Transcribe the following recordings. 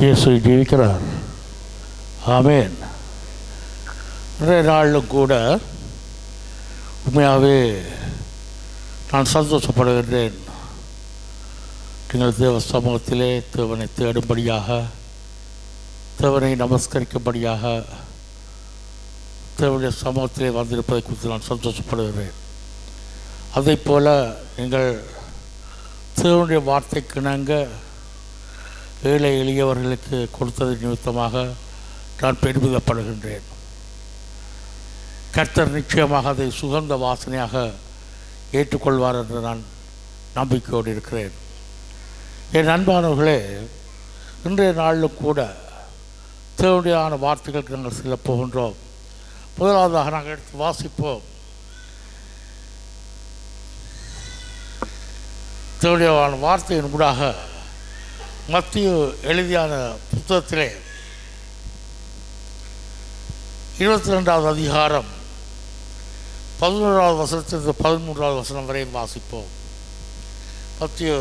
இயேசு ஜீவிக்கிறார். ஆமேன். இன்றைய நாளிலும் கூட உண்மையாகவே நான் சந்தோஷப்படுகின்றேன். நீங்கள் தேவ சமூகத்திலே தேவனை தேடும்படியாக, தேவனை நமஸ்கரிக்கும்படியாக தேவனுடைய சமூகத்திலே வந்திருப்பதை குறித்து நான் சந்தோஷப்படுகிறேன். அதே போல் நீங்கள் தேவனுடைய வார்த்தைக்கு நாங்கள் ஏழை எளியவர்களுக்கு கொடுத்தது நிமித்தமாக நான் பெருமிதப்படுகின்றேன். கர்த்தர் நிச்சயமாக அதை சுகந்த வாசனையாக ஏற்றுக்கொள்வார் என்று நான் நம்பிக்கையோடு இருக்கிறேன். என் அன்பானவர்களே, இன்றைய நாளிலும் கூட தேவனுடையான வார்த்தைகளுக்கு நாங்கள் செல்ல போகின்றோம். முதலாவதாக நாங்கள் எடுத்து வாசிப்போம். தேவனுடையான வார்த்தையின் ஊடாக மத்திய எழுதியான புத்தகத்திலே 22வது அதிகாரம் 11வது வசனத்திலிருந்து 13வது வசனம் வரையும் வாசிப்போம். மத்திய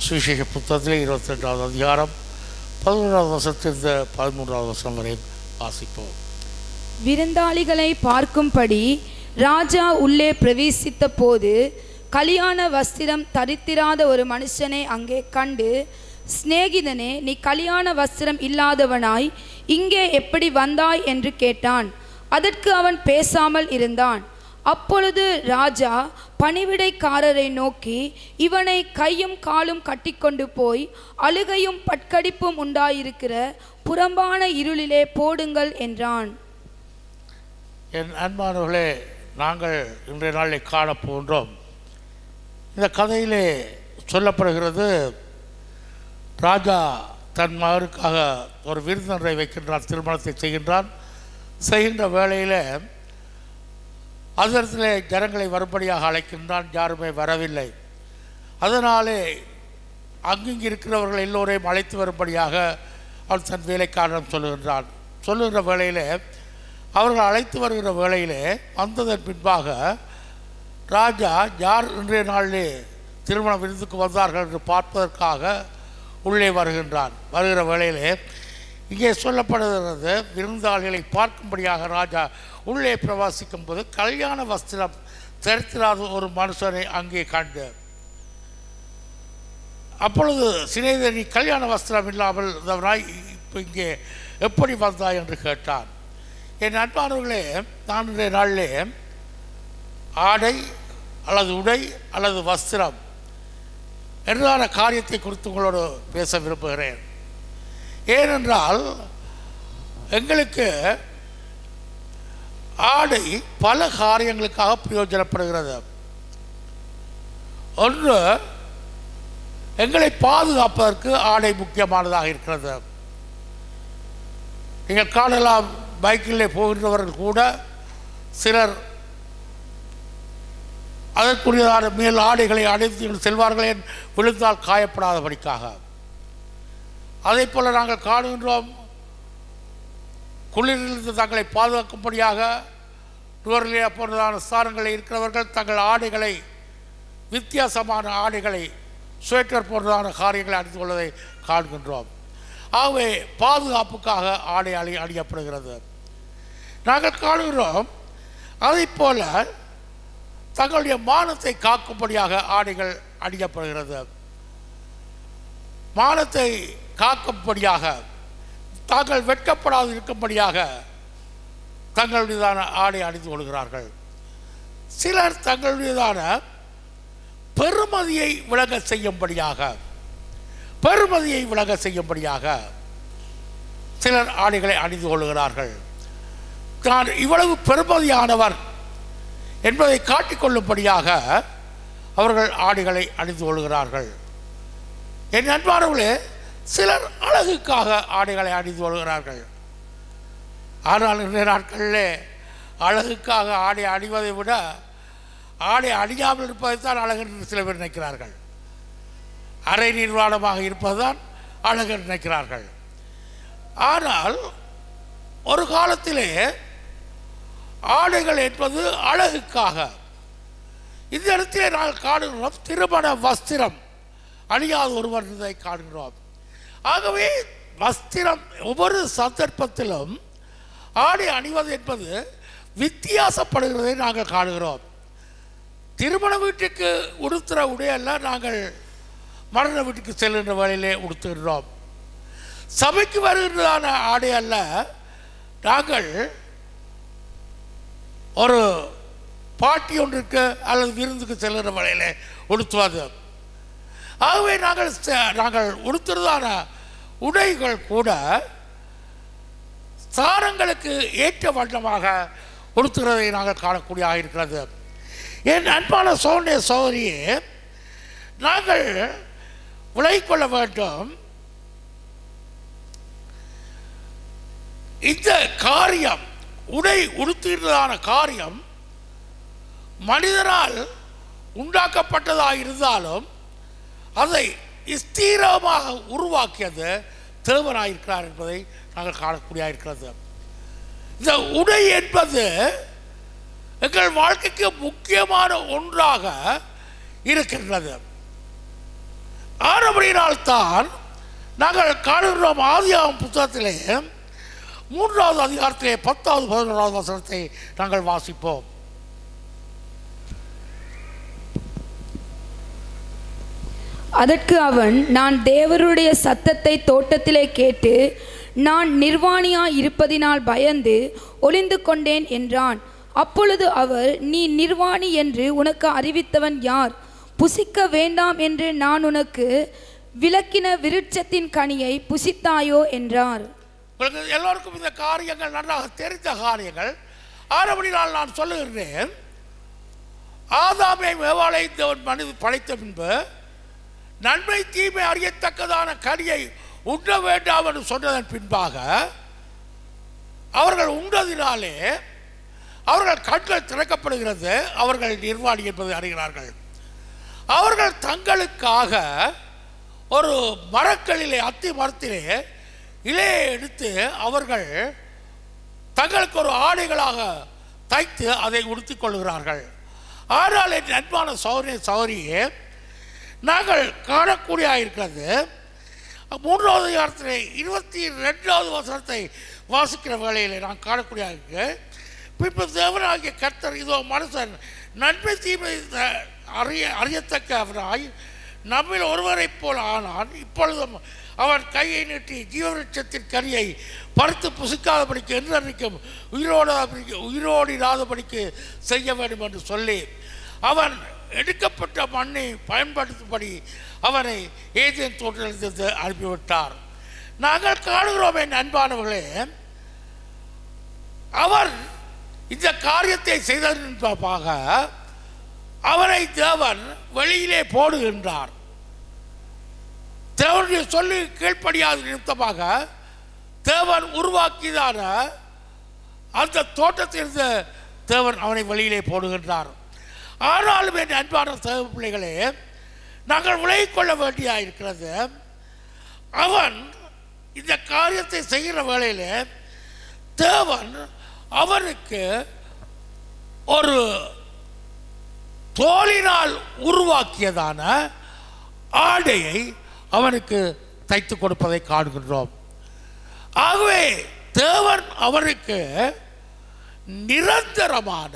சுவிசேஷ புத்தகத்திலே 22வது அதிகாரம் 11வது வசனத்திலிருந்து 13வது வசனம் வரையும் வாசிப்போம். விருந்தாளிகளை பார்க்கும்படி ராஜா உள்ளே பிரவேசித்த போது கல்யாண வஸ்திரம் தரித்திராத ஒரு மனுஷனை அங்கே கண்டு, சிநேகிதனே, நீ கல்யாண வஸ்திரம் இல்லாதவனாய் இங்கே எப்படி வந்தாய் என்று கேட்டான். அதற்கு அவன் பேசாமல் இருந்தான். அப்பொழுது ராஜா பணிவிடைக்காரரை நோக்கி, இவனை கையும் காலும் கட்டிக்கொண்டு போய் அழுகையும் பட்கடிப்பும் உண்டாயிருக்கிற புறம்பான இருளிலே போடுங்கள் என்றான். என் அன்பானவர்களே, நாங்கள் இன்றைய நாளில் காணப்போன்றோம். இந்த கதையிலே சொல்லப்படுகிறது, ராஜா தன் மகனுக்காக ஒரு விருந்தினரை வைக்கின்றான், திருமணத்தை செய்கின்ற வேளையில் அதரத்திலே ஜனங்களை வரும்படியாக அழைக்கின்றான். யாருமே வரவில்லை. அதனாலே அங்கிங்கு இருக்கிறவர்கள் எல்லோரையும் அழைத்து வரும்படியாக அவன் தன் வேலைக்காரன் சொல்லுகின்ற வேளையில், அவர்கள் அழைத்து வருகிற வேளையிலே வந்ததன் பின்பாக ராஜா யார் இன்றைய நாளிலே திருமண விருந்துக்கு வந்தார்கள் என்று பார்ப்பதற்காக உள்ளே வருகிற வேளையிலே இங்கே சொல்லப்படுகிறது, விருந்தாளிகளை பார்க்கும்படியாக ராஜா உள்ளே பிரவாசிக்கும் போது கல்யாண வஸ்திரம் தரித்திராத ஒரு மனுஷனை அங்கே கண்டு, அப்பொழுது சிநேகிதன், நீ கல்யாண வஸ்திரம் இல்லாமல் இருந்தவனாய் இப்போ இங்கே எப்படி வந்தாய் என்று கேட்டான். என் அன்பானவர்களே, நான் இன்றைய நாளிலே ஆடை அல்லது உடை அல்லது வஸ்திரம் என்றான காரியத்தை குறித்து உங்களோடு பேச விரும்புகிறேன். ஏனென்றால் எங்களுக்கு ஆடை பல காரியங்களுக்காக பிரயோஜனப்படுகிறது. ஒன்று, எங்களை பாதுகாப்பதற்கு ஆடை முக்கியமானதாக இருக்கிறது. நீங்கள் காணலாம், பைக்கிலே போகின்றவர்கள் கூட சிலர் அதற்குரியதான மேல் ஆடைகளை அணிந்து செல்வார்களே, விழுந்தால் காயப்படாதபடிக்காக. அதே போல் நாங்கள் காணுகின்றோம், குளிரிலிருந்து தங்களை பாதுகாக்கும்படியாக நுவர்லியா போன்றதான ஸ்தானங்களில் இருக்கிறவர்கள் தங்கள் ஆடைகளை, வித்தியாசமான ஆடைகளை, ஸ்வேட்டர் போன்றதான காரியங்களை அணிந்து கொள்வதை காண்கின்றோம். ஆகவே பாதுகாப்புக்காக ஆடை அணியப்படுகிறது. நாங்கள் காணுகிறோம், அதை போல தங்களுடைய மானத்தை காக்கும்படியாக ஆடைகள் அணியப்படுகிறது. மானத்தை காக்கும்படியாக, தாங்கள் வெட்கப்படாது இருக்கும்படியாக தங்களுடையதான ஆடை அணிந்து கொள்கிறார்கள். சிலர் தங்களுடையதான பெருமதியை விளங்க செய்யும்படியாக சிலர் ஆடைகளை அணிந்து கொள்கிறார்கள். நான் இவ்வளவு பெருமதியானவர் என்பதை காட்டிக்கொள்ளும்படியாக அவர்கள் ஆடைகளை அணிந்து கொள்கிறார்கள். என் அன்பானவர்களே, சிலர் அழகுக்காக ஆடைகளை அணிந்து கொள்கிறார்கள். ஆனால் இன்றைய நாட்களிலே அழகுக்காக ஆடை அணிவதை விட ஆடை அணியாமல் இருப்பதைத்தான் அழகு என்று சில பேர் நினைக்கிறார்கள். அரை நிர்வாணமாக இருப்பதுதான் அழகு நினைக்கிறார்கள். ஆனால் ஒரு காலத்திலே ஆடைகள் என்பது அழகுக்காக. இந்த இடத்திலே நாங்கள் காணுகிறோம், திருமண வஸ்திரம் அணியாத ஒருவர் இதை காணுகிறோம். ஆகவே வஸ்திரம் ஒவ்வொரு சந்தர்ப்பத்திலும் ஆடை அணிவது என்பது வித்தியாசப்படுகிறதை நாங்கள் காணுகிறோம். திருமண வீட்டுக்கு உடுத்துகிற உடையெல்லாம் நாங்கள் மரண வீட்டுக்கு செல்கின்ற வழியிலே உடுத்துகிறோம். சபைக்கு வருகிறதான ஆடை அல்ல நாங்கள் ஒரு பாட்டி ஒன்றுக்கு அல்லது விருந்துக்கு செல்கிற வழியிலே உடுத்துவது. ஆகவே நாங்கள் உடுத்துறதான உடைகள் கூட ஸ்தானங்களுக்கு ஏற்ற வண்ணமாக உடுத்துகிறதை நாங்கள் காணக்கூடியதாக இருக்கிறது. என் அன்பான சகோதரியே, நாங்கள் விலகிக்கொள்ள வேண்டும். இந்த காரியம், உடை உடுத்துகிறதான காரியம் மனிதனால் உண்டாக்கப்பட்டதாக இருந்தாலும் அதை ஸ்திரமாக உருவாக்கியது தேவனாயிருக்கிறார் என்பதை நாங்கள் காணக்கூடியதாக இருக்கிறது. இந்த உடை என்பது எங்கள் வாழ்க்கைக்கு முக்கியமான ஒன்றாக இருக்கின்றது. ஆனபடியினால்தான் நாங்கள் காணுகிறோம். ஆதியாகமம் புத்தகத்திலே 3வது அதிகாரத்திலே 10வது 11வது வசனத்தை நாங்கள் வாசிப்போம். அதற்கு அவன், நான் தேவருடைய சத்தத்தை தோட்டத்திலே கேட்டு நான் நிர்வாணியாய் இருப்பதினால் பயந்து ஒளிந்து கொண்டேன் என்றான். அப்பொழுது அவர், நீ நிர்வாணி என்று உனக்கு அறிவித்தவன் யார்? புசிக்க வேண்டாம் என்று நான் உனக்கு விலக்கின விருட்சத்தின் கனியை புசித்தாயோ என்றார். உங்களுக்கு எல்லோருக்கும் இந்த காரியங்கள் நன்றாக தெரிந்த காரியங்கள். ஆனபடினால் நான் சொல்லுகிறேன், ஆதாமை ஏவாளை தேவன் மனித படைத்த பின்பு நன்மை தீமை அறியத்தக்கதான கனியை உண்ண வேண்டாம் என்று சொன்னதன் பின்பாக அவர்கள் உண்டதினாலே அவர்கள் கண்கள் திறக்கப்படுகிறது. அவர்கள் நிர்வாணி என்பதை அறிகிறார்கள். அவர்கள் தங்களுக்காக ஒரு மரக்களிலே, அத்தி மரத்திலே இலையை எடுத்து அவர்கள் தங்களுக்கு ஒரு ஆடைகளாக தைத்து அதை உடுத்திக் கொள்கிறார்கள். ஆனால் என் அன்பான சகோதரியே, நாங்கள் காணக்கூடிய இருக்கிறது 3வது அதிகாரத்திலே 22வது வசனத்தை வாசிக்கிற வேளையிலே நான் காணக்கூடிய இருக்கு. பின்பு தேவனாகிய கர்த்தர், இதோ மனுஷன் நன்மை தீமை அறியத்தக்கவனாய் நம்மில் ஒருவரைப் போல் ஆனான். இப்பொழுதும் அவன் கையை நீட்டி ஜீவவிருட்சத்தின் கனியை பறித்து புசிக்காதபடிக்கு என்றைக்கும் உயிரோடிராதபடிக்கு செய்ய வேண்டும் என்று சொல்லி அவன் எடுக்கப்பட்ட மண்ணை பயன்படுத்தும்படி அவனை ஏதேன் தோட்டத்திலிருந்து அனுப்பிவிட்டார். நாங்கள் காணுகிறோம் என் அன்பானவர்களே, அவர் இந்த காரியத்தை செய்ததன் பார்ப்பாக அவனை தேவன் வெளியிலே போடுகின்றார். தேவனுடைய சொல்லி கீழ்ப்படியாத நிமித்தமாக தேவன் உருவாக்கியதான அந்த தோட்டத்திலிருந்து தேவன் அவனை வெளியிலே போடுகின்றார். ஆனாலும் என் அன்பான தேவ பிள்ளைகளே, நாங்கள் விலகிக்கொள்ள வேண்டியதாக இருக்கிறது. அவன் இந்த காரியத்தை செய்கிற வேளையிலே தேவன் அவனுக்கு ஒரு தோலினால் உருவாக்கியதான ஆடையை அவனுக்கு தைத்து கொடுப்பதை காண்கின்றோம். ஆகவே தேவன் அவனுக்கு நிரந்தரமான,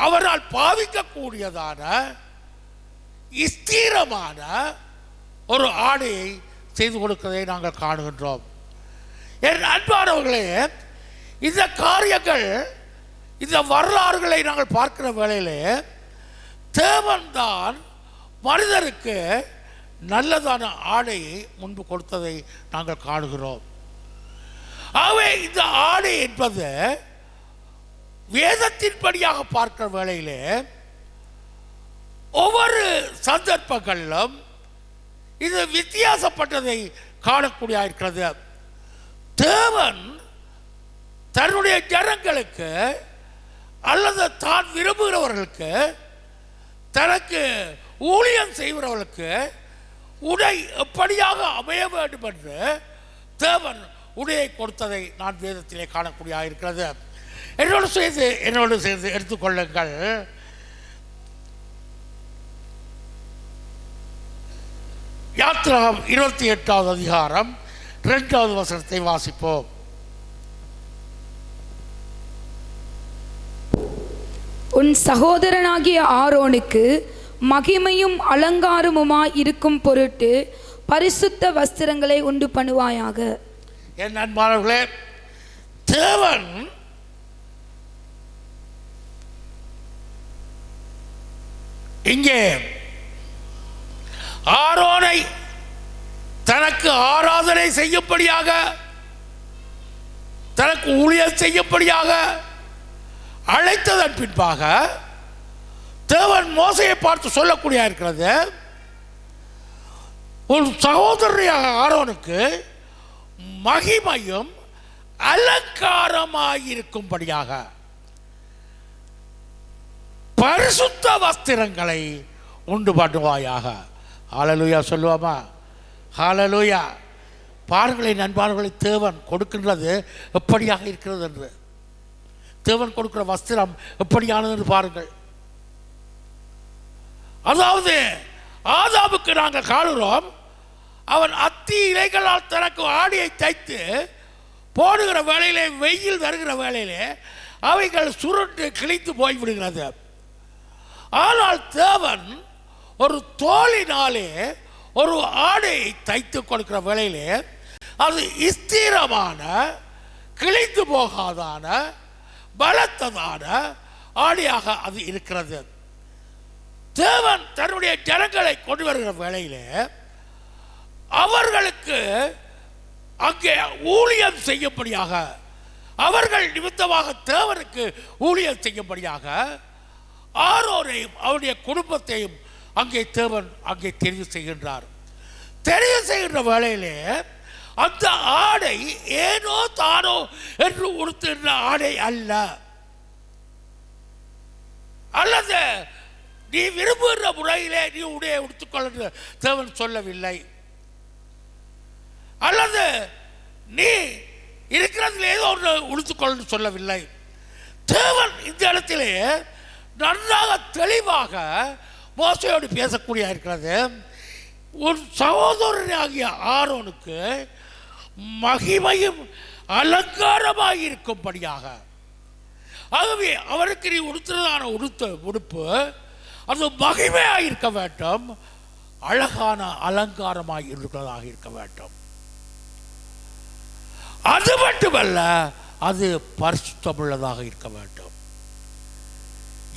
அவரால் பாவிக்கக்கூடியதான ஸ்திரமான ஒரு ஆடையை செய்து கொடுக்கிறதை நாங்கள் காணுகின்றோம். என் அன்பானவர்களே, இந்த காரியங்கள், இந்த வரலாறுகளை நாங்கள் பார்க்கிற வேளையிலே தேவன் தான் மனிதருக்கு நல்லதான ஆடையை முன்பு கொடுத்ததை நாங்கள் காணுகிறோம். ஆகவே இந்த ஆடை என்பது வேதத்தின்படியாக பார்க்கிற வேளையிலே ஒவ்வொரு சந்தர்ப்பங்களிலும் இது வித்தியாசப்பட்டதை காணக்கூடிய இருக்கிறது. தேவன் தன்னுடைய ஜனங்களுக்கு அல்லது தான் விரும்புகிறவர்களுக்கு, தனக்கு ஊழியம் செய்கிறவர்களுக்கு உடை எப்படியாக அமைய வேண்டும் என்று தேவன் உடையை கொடுத்ததை நான் வேதத்திலே காணக்கூடிய இருக்கிறது. என்னோடு சேர்ந்து எடுத்துக்கொள்ளுங்கள். யாத்திராகம் 28வது அதிகாரம் 2வது வசனத்தை வாசிப்போம். உன் சகோதரனாகிய ஆரோனுக்கு மகிமையும் அலங்காரமுமாய் இருக்கும் பொருட்டு பரிசுத்த வஸ்திரங்களை உண்டு பண்ணுவாயாக. என் அன்பானவர்களே, தேவன் இங்கே ஆரோனை தனக்கு ஆராதனை செய்யும்படியாக, தனக்கு ஊழியர் செய்யும்படியாக அழைத்ததன் பின்பாக தேவன் மோசையை பார்த்து சொல்லக்கூடிய இருக்கிறது, ஒரு சகோதரியாக ஆரோனுக்கு மகிமையும் அலங்காரமாயிருக்கும்படியாக பரிசுத்த வஸ்திரங்களை உண்டு பண்ணுவாயாக. ஹல்லேலூயா சொல்லுவோமா? ஹல்லேலூயா. பாருங்களேன் நண்பர்களை, தேவன் கொடுக்கின்றது எப்படியாக இருக்கிறது என்று, தேவன் கொடுக்கிற வஸ்திரம் எப்படியானது என்று பாருங்கள். அதாவது ஆதாமுக்கு நாங்கள் காணுகிறோம், அவன் அத்தி இலைகளால் தனக்கு ஆடையை தைத்து போடுகிற வேளையிலே, வெயில் வருகிற வேளையிலே அவைகள் சுருண்டு கிழித்து போய்விடுகிறது. ஆனால் தேவன் ஒரு தோலினாலே ஒரு ஆடையை தைத்து கொடுக்கிற வேளையிலே அது ஸ்திரமான, கிழித்து போகாதான, பலத்ததான ஆடையாக அது இருக்கிறது. தேவன் தன்னுடைய ஜனங்களை கொண்டு வருகிற வேளையிலே அவர்களுக்கு அங்கே ஊழியம் செய்யும்படியாக, அவர்கள் நிமித்தமாக தேவனுக்கு ஊழியம் செய்யும்படியாக ஆரோனையும் அவருடைய குடும்பத்தையும் அங்கே தேவன் அங்கே தெரிவு செய்கின்றார். தெரிவு செய்கின்ற வேளையிலே அந்த ஆடை ஏனோ தானோ என்று உடுத்துகின்ற ஆடை அல்ல, அல்லது நீ விரும்புகிற முறையிலே நீ உடைய உடுத்துக்கொள்ள தேவன் சொல்லவில்லை, அல்லது நீ இருக்கிறதுல ஏதோ ஒன்று உடுத்துக்கொள்ள சொல்லவில்லை. தேவன் இந்த இடத்திலே நன்றாக தெளிவாக மோசையோடு பேசக்கூடிய இருக்கிறது, ஒரு சகோதரனாகிய ஆரோனுக்கு மகிமையும் அலங்காரமாக இருக்கும்படியாக. ஆகவே அவருக்கு நீ உடுத்துறதான உடுப்பு அது மகிமையாக இருக்க வேண்டும், அழகான அலங்காரமாக இருக்கிறதாக இருக்க வேண்டும். அது மட்டுமல்ல, அது பரிசுத்தமுள்ளதாக இருக்க வேண்டும்.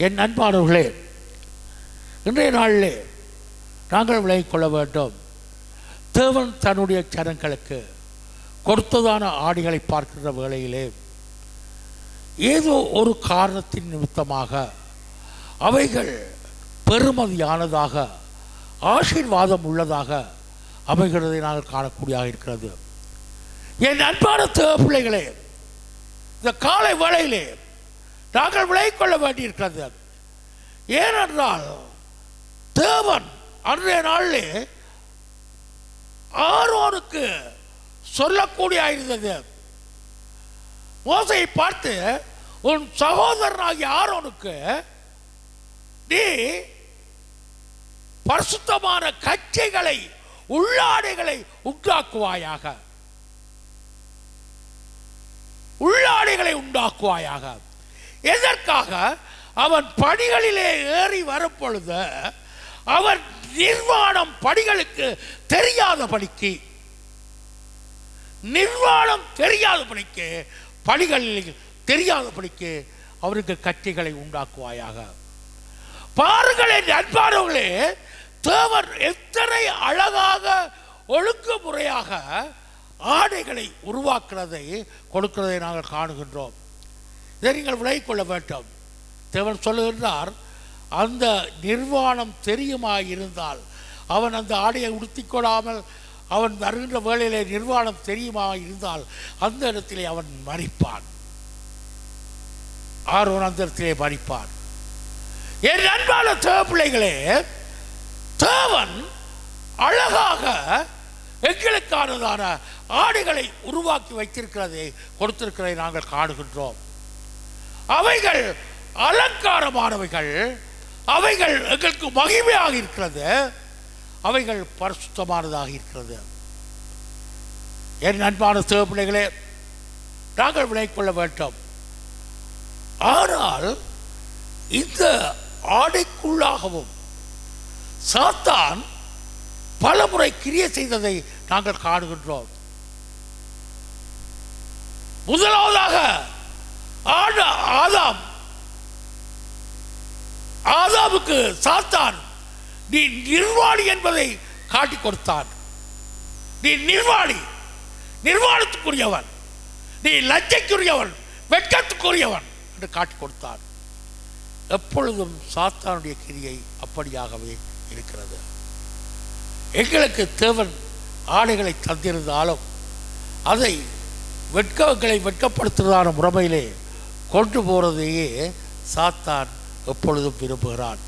என் அன்பானவர்களே, இன்றைய நாளிலே நாங்கள் விலகிக் கொள்ள வேண்டும், தேவன் தன்னுடைய ஜனங்களுக்கு கொடுத்ததான ஆடைகளை பார்க்கின்ற வேளையிலே ஏதோ ஒரு காரணத்தின் நிமித்தமாக அவைகள் பெருமதியானதாக, ஆசீர்வாதம் உள்ளதாக அமைகிறதை நாங்கள் காணக்கூடியதாக இருக்கிறது. என் அன்பான தேவ பிள்ளைகளே, இந்த காலை வேளையிலே நாங்கள் விலகிக் கொள்ள வேண்டியிருக்கிறது. ஏனென்றால் தேவன் அன்றைய நாளிலே ஆரோனுக்கு சொல்லக்கூடிய இருந்தது, மோசையை பார்த்து உன் சகோதரனாகிய ஆரோனுக்கு நீ பரிசுத்தமான கச்சைகளை, உள்ளாடைகளை உண்டாக்குவாயாக, உள்ளாடைகளை உண்டாக்குவாயாக. எதற்காக? அவன் படிகளிலே ஏறி வரும் பொழுது அவன் நிர்வாணம் படிகளுக்கு தெரியாதபடிக்கு, நிர்வாணம் தெரியாதபடிக்கு, படிகளில் தெரியாதபடிக்கு அவருக்கு கட்டைகளை உண்டாக்குவாயாக. பாருங்களேன் அன்பானவர்களே, தேவன் எத்தனை அழகாக ஒழுங்குமுறையாக ஆடைகளை உருவாக்குறதை, கொடுக்கிறதை நாங்கள் காணுகின்றோம். இதை நீங்கள் விலகிக் கொள்ள வேண்டும். தேவன் சொல்லுகின்றார், அந்த நிர்வாணம் தெரியுமா இருந்தால், அவன் அந்த ஆடையை உடுத்திக் கொள்ளாமல் அவன் வருகின்ற வேளையிலே நிர்வாணம் தெரியுமா இருந்தால் அந்த இடத்திலே அவன் மரிப்பான். ஆரோன் அந்த இடத்திலே மரிப்பான். என் அன்பான தேவ பிள்ளைகளே, தேவன் அழகாக எங்களுக்கானதான ஆடைகளை உருவாக்கி வைத்திருக்கிறதை, கொடுத்திருக்கிறதை நாங்கள் காணுகின்றோம். அவைகள் அலங்காரமானவைகள், அவைகள் எங்களுக்கு மகிமையாக இருக்கிறது. அவைகள் பரிசுத்தமானதாக இருக்கிறது. என் அன்பான சிவ பிள்ளைகளே, நாங்கள் விலகிக் கொள்ள வேண்டும். ஆனால் இந்த ஆடைக்குள்ளாகவும் சாத்தான் பல முறை கிரியை செய்ததை நாங்கள் காணுகின்றோம். முதலாவதாக ஆதாமுக்கு சாத்தான் நீ நிர்வாணி என்பதை காட்டிக் கொடுத்தான். நீ நிர்வாணத்துக்குரியவன், நீ லஞ்சைக்குரியவன், வெட்கத்துக்குரியவன் என்று காட்டிக் கொடுத்தான். எப்பொழுதும் சாத்தானுடைய கிரியை அப்படியாகவே இருக்கிறது. எங்களுக்கு தேவன் ஆடைகளை தந்திருந்தாலும் அதை வெட்கப்படுத்துவதான முறைமையிலே கொண்டு போறதையே சாத்தான் எப்பொழுதும் விரும்புகிறான்.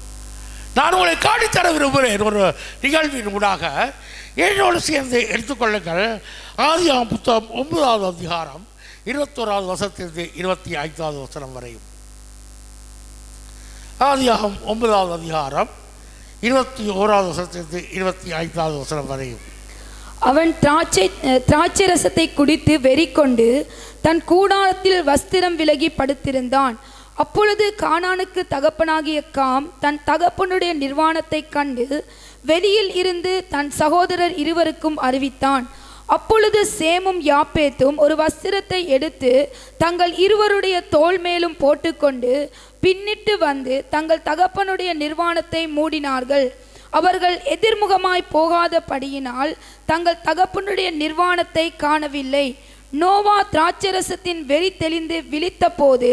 நான் உங்களை காட்டித்தர விரும்புகிறேன். ஒரு நிகழ்வின் ஊடாக என்னோடு சேர்ந்து எடுத்துக்கொள்ளுங்கள். ஆதியாகமம் புத்தகம் 9வது அதிகாரம் 21வது வசனத்திலிருந்து 25வது வசனம் வரையும். ஆதியாகமம் 9வது அதிகாரம் 21வது வசனத்திலிருந்து 25வது வசனம் வரையும். அவன் திராட்சை ரசத்தை குடித்து வெறி கொண்டு தன் கூடாரத்தில் வஸ்திரம் விலகி படுத்திருந்தான். அப்பொழுது கானானுக்கு தகப்பனாகிய காம் தன் தகப்பனுடைய நிர்வாணத்தை கண்டு வெளியில் இருந்து தன் சகோதரர் இருவருக்கும் அறிவித்தான். அப்பொழுது சேமும் யாப்பேத்தும் ஒரு வஸ்திரத்தை எடுத்து தங்கள் இருவருடைய தோள் மேலும் போட்டுக்கொண்டு பின்னிட்டு வந்து தங்கள் தகப்பனுடைய நிர்வாணத்தை மூடினார்கள். அவர்கள் எதிர்முகமாய் போகாதபடியினால் தங்கள் தகப்பனுடைய நிர்வாணத்தை காணவில்லை. நோவா திராட்சரசத்தின் வெறி தெளிந்து விழித்த போது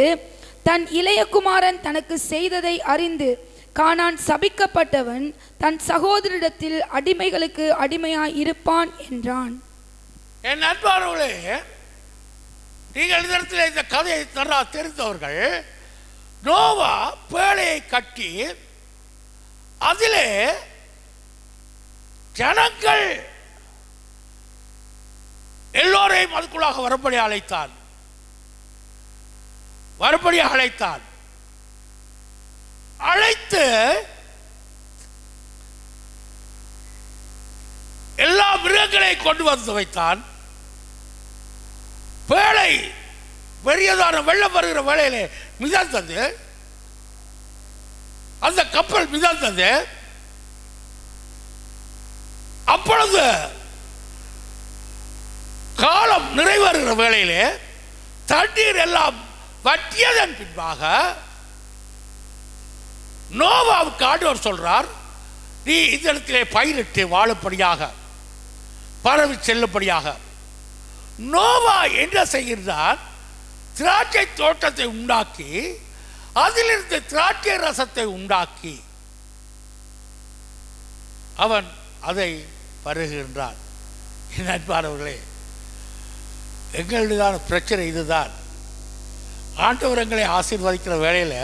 தன் இளைய குமாரன் தனக்கு செய்ததை அறிந்து கானான் சபிக்கப்பட்டவன் தன் சகோதரிடத்தில் அடிமைகளுக்கு அடிமையாய் இருப்பான் என்றான். என் அன்பானவர்களே, நீங்கள் இந்த கதையை தெரிந்தவர்கள், நோவா பேழையை கட்டி அதிலே ஜனங்கள் எல்லோரையும் அதுக்குள்ளாக வரும்படி அழைத்தான். அழைத்து எல்லா மிருகங்களை கொண்டு வந்து வைத்தான். பேழை பெரியதான வெள்ளம் வருகிற வேளையிலே மிதந்தது. அந்த கப்பல் மிதந்தது. அப்பொழுது காலம் நிறைவேறுகிற வேளையிலே தண்ணீர் எல்லாம் வற்றியதன் பின்பாக நோவாவுக்கு ஆண்டவர் சொல்றார், நீ இந்த இடத்திலே பயிரிட்டு வாழும்படியாக, பரவி செல்லும்படியாக. நோவா என்ன செய்கின்றார்? திராட்சை தோட்டத்தை உண்டாக்கி அதிலிருந்து திராட்சை ரசத்தை உண்டாக்கி அவன் அதை பருகுகின்றான். என் அன்பானவர்களே, எங்களுடையதான பிரச்சனை இதுதான். ஆண்டவர் எங்களை ஆசீர்வதிக்கிற வேளையில்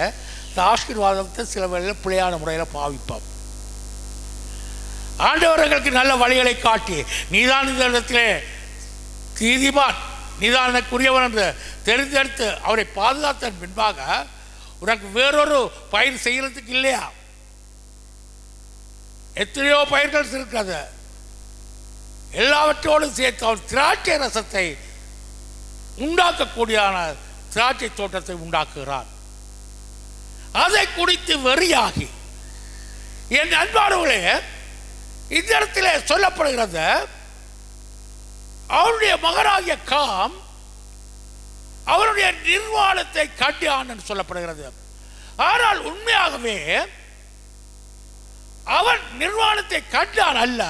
இந்த ஆசீர்வாதத்தை சில வேளையில் பிழையான முறையில் பாவிப்போம். ஆண்டவர் எங்களுக்கு நல்ல வழிகளை காட்டி, நீதான் இந்த இடத்திலே நீதிமான், நீதான் எனக்குரியவன் என்று தெரிந்தெடுத்து அவரை பாதுகாத்தன் பின்பாக உனக்கு வேறொரு பயிர் செய்யறதுக்கு இல்லையா? எத்தனையோ பயிர்கள் இருக்கிறது. எல்லாவற்றோடு சேர்த்து அவர் திராட்சை ரசத்தை உண்டாக்கக்கூடியதான திராட்சை தோட்டத்தை உண்டாக்குகிறார். அதை குடித்து வெறியாகி, என் அன்பானவர்களே, இந்த இடத்திலே சொல்லப்படுகிறது, அவருடைய மகனாகிய காம் அவருடைய நிர்வாணத்தை கண்டான் என்று சொல்லப்படுகிறது. ஆனால் உண்மையாகவே அவன் நிர்வாணத்தை கண்டான் அல்ல,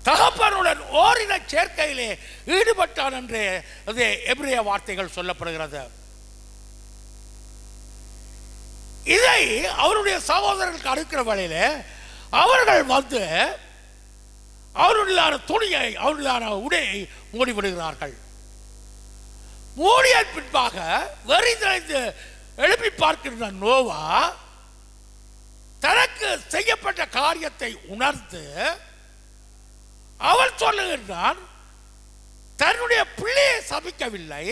தகப்பனுடன் ஓரின சேர்க்கையிலே ஈடுபட்டான் என்று எபிரேய வார்த்தைகள் சொல்லப்படுகிறது. இதை அவருடைய சகோதரர்களுக்கு அடுக்கிற வழியில அவர்கள் வந்து அவருடைய துணியை, அவருடைய உடையை மூடிவிடுகிறார்கள். மூடிய பின்பாக வெறி நிறைந்து எழுப்பி பார்க்கின்ற நோவா தனக்கு செய்யப்பட்ட காரியத்தை உணர்ந்து அவள் சொல்லுகின்றான், தன்னுடைய பிள்ளையை சபிக்கவில்லை,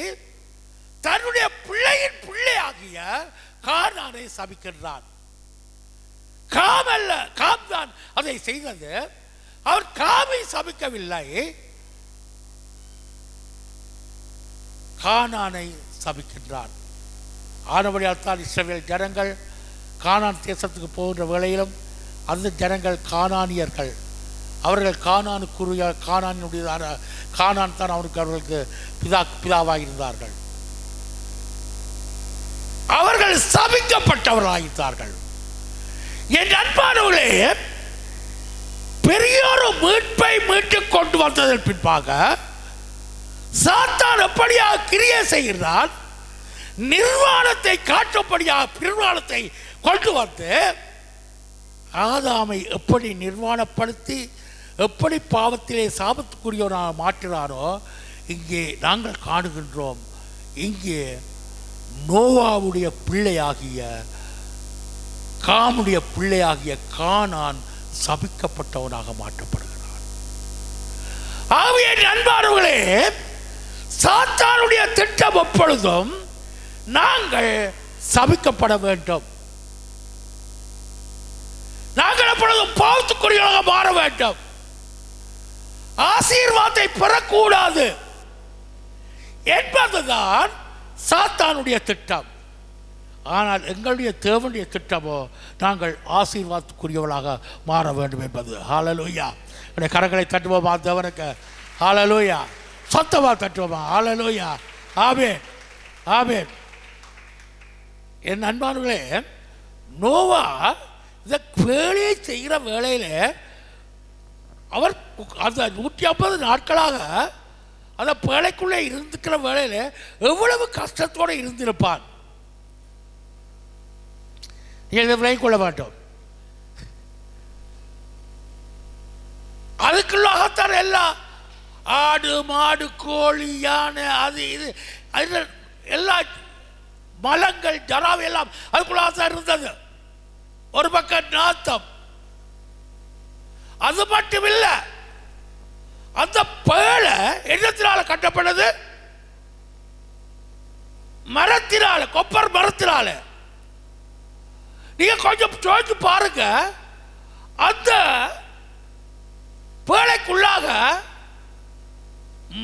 தன்னுடைய பிள்ளையின் பிள்ளையாகிய கானானை சபிக்கின்றான். காம் அல்ல, காம் தான் அதை செய்தது. அவர் காமை சபிக்கவில்லை, கானானை சபிக்கின்றார். ஆனபடியால் தான் இஸ்ரவேல் ஜனங்கள் கானான் தேசத்துக்கு போகின்ற வேளையிலும் அந்த ஜனங்கள் கானானியர்கள். அவர்கள் கானானுக்குரிய கானானுடையதான கானான் தான் அவர்களுக்கு பிதாவாக இருந்தார்கள். அவர்கள் சபிக்கப்பட்டவர்களாகிறார்கள். என் அன்பானவர்களே, பெரியோரு மீட்பை மீட்டுக் கொண்டு வந்ததன் பின்பாக சாத்தான் எப்படியாக கிரியை செய்கிறான், நிர்வாணத்தை காட்டும்படியாக நிர்வாணத்தை கொண்டு வந்து ஆதாமை எப்படி நிர்வாணப்படுத்தி எப்படி பாவத்திலே சாபத்துக்குரியவனாக மாற்றினாரோ இங்கே நாங்கள் காணுகின்றோம். இங்கே நோவாவுடைய பிள்ளையாகிய காமுடைய பிள்ளையாகிய கானான் சபிக்கப்பட்டவனாக மாற்றப்படுகிறான். ஆகவே அன்பானவர்களே, சாத்தானுடைய திட்டம் எப்பொழுதும் நாங்கள் சபிக்கப்பட வேண்டும், நாங்கள் எப்பொழுதும் பாவத்துக்குரியவராக மாற வேண்டும், ஆசீர்வாதத்தை பெறக்கூடாது என்பதுதான் சாத்தானுடைய திட்டம். ஆனால் எங்களுடைய தேவனுடைய திட்டமோ நாங்கள் ஆசீர்வாதத்துக்குரியவர்களாக மாற வேண்டும் என்பது. ஹல்லேலூயா. என்னுடைய கரங்களை தட்டுவோமா தேவனுக்கு? ஹல்லேலூயா. சொந்தமாக தட்டுவோமா? ஹல்லேலூயா. ஆமென், ஆமென். என் அன்பானவர்களே, நோவா இந்த வேலையை செய்கிற வேளையில் அவர் அந்த 150 நாட்களாக அந்த பேழைக்குள்ளே இருந்துக்கிற வேளையில் எவ்வளவு கஷ்டத்தோடு இருந்திருப்பான். இதை விலை கொள்ள மாட்டோம். அதுக்குள்ளாகத்தான் எல்லாம் ஆடு மாடு கோழி யானை அது இது எல்லா மலங்கள் ஜராவை எல்லாம் அதுக்குள்ளாகத்தான் இருந்தது. ஒரு பக்கம் நாத்தம். அது மட்டும் இல்ல, அந்த பேழை என்னத்தினால கட்டப்பட்டது? மரத்தினால, கொப்பர் மரத்தினால. நீங்க கொஞ்சம் யோசிச்சு பாருங்க, அந்த பேழைக்குள்ளாக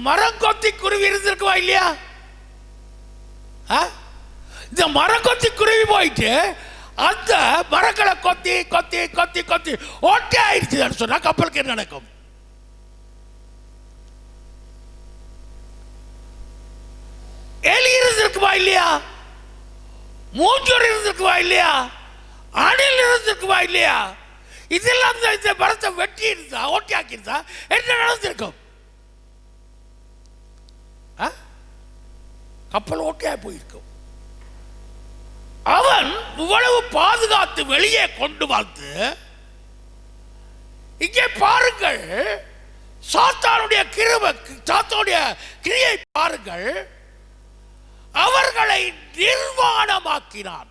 மரங்கொத்தி குருவி இருந்திருக்குவா இல்லையா? இந்த மரங்கொத்தி குருவி போயிட்டு அந்த மரங்களை கொத்தி கொத்தி கொத்தி கொத்தி ஒட்டே ஆயிடுச்சு சொன்னா கப்பலுக்கு என்ன நடக்கும்? எலி இருந்திருக்குவா இல்லையா? மூஞ்சூர் இருந்திருக்குவா இல்லையா? அணில் இருந்திருக்குவா இல்லையா? இதெல்லாம் இந்த மரத்தை வெட்டி இருந்தா ஓட்டி ஆக்கியிருந்தா என்ன நடந்திருக்கும்? கப்பல் ஓட்டியா போயிருக்கும். அவன் இவ்வளவு பாதுகாத்து வெளியே கொண்டு வந்து, இங்கே பாருங்கள் சாத்தானுடைய கிருபை, சாத்தானுடைய கிரியை பாருங்கள். அவர்களை நிர்வாணமாக்கினான்.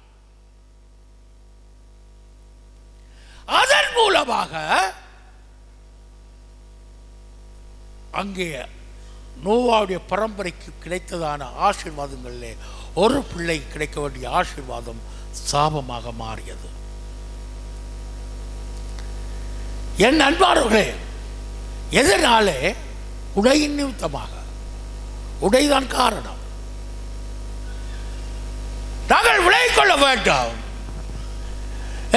அதன் மூலமாக அங்கே நோவாவுடைய பரம்பரைக்கு கிடைத்ததான ஆசீர்வாதங்களிலே ஒரு பிள்ளை கிடைக்க வேண்டிய ஆசீர்வாதம் சாபமாக மாறியது. என் அன்பானவர்களே, எதனாலே? உடையின் நிமித்தமாக. உடைதான் காரணம். நாங்கள் விலகிக் கொள்ள வேண்டும்.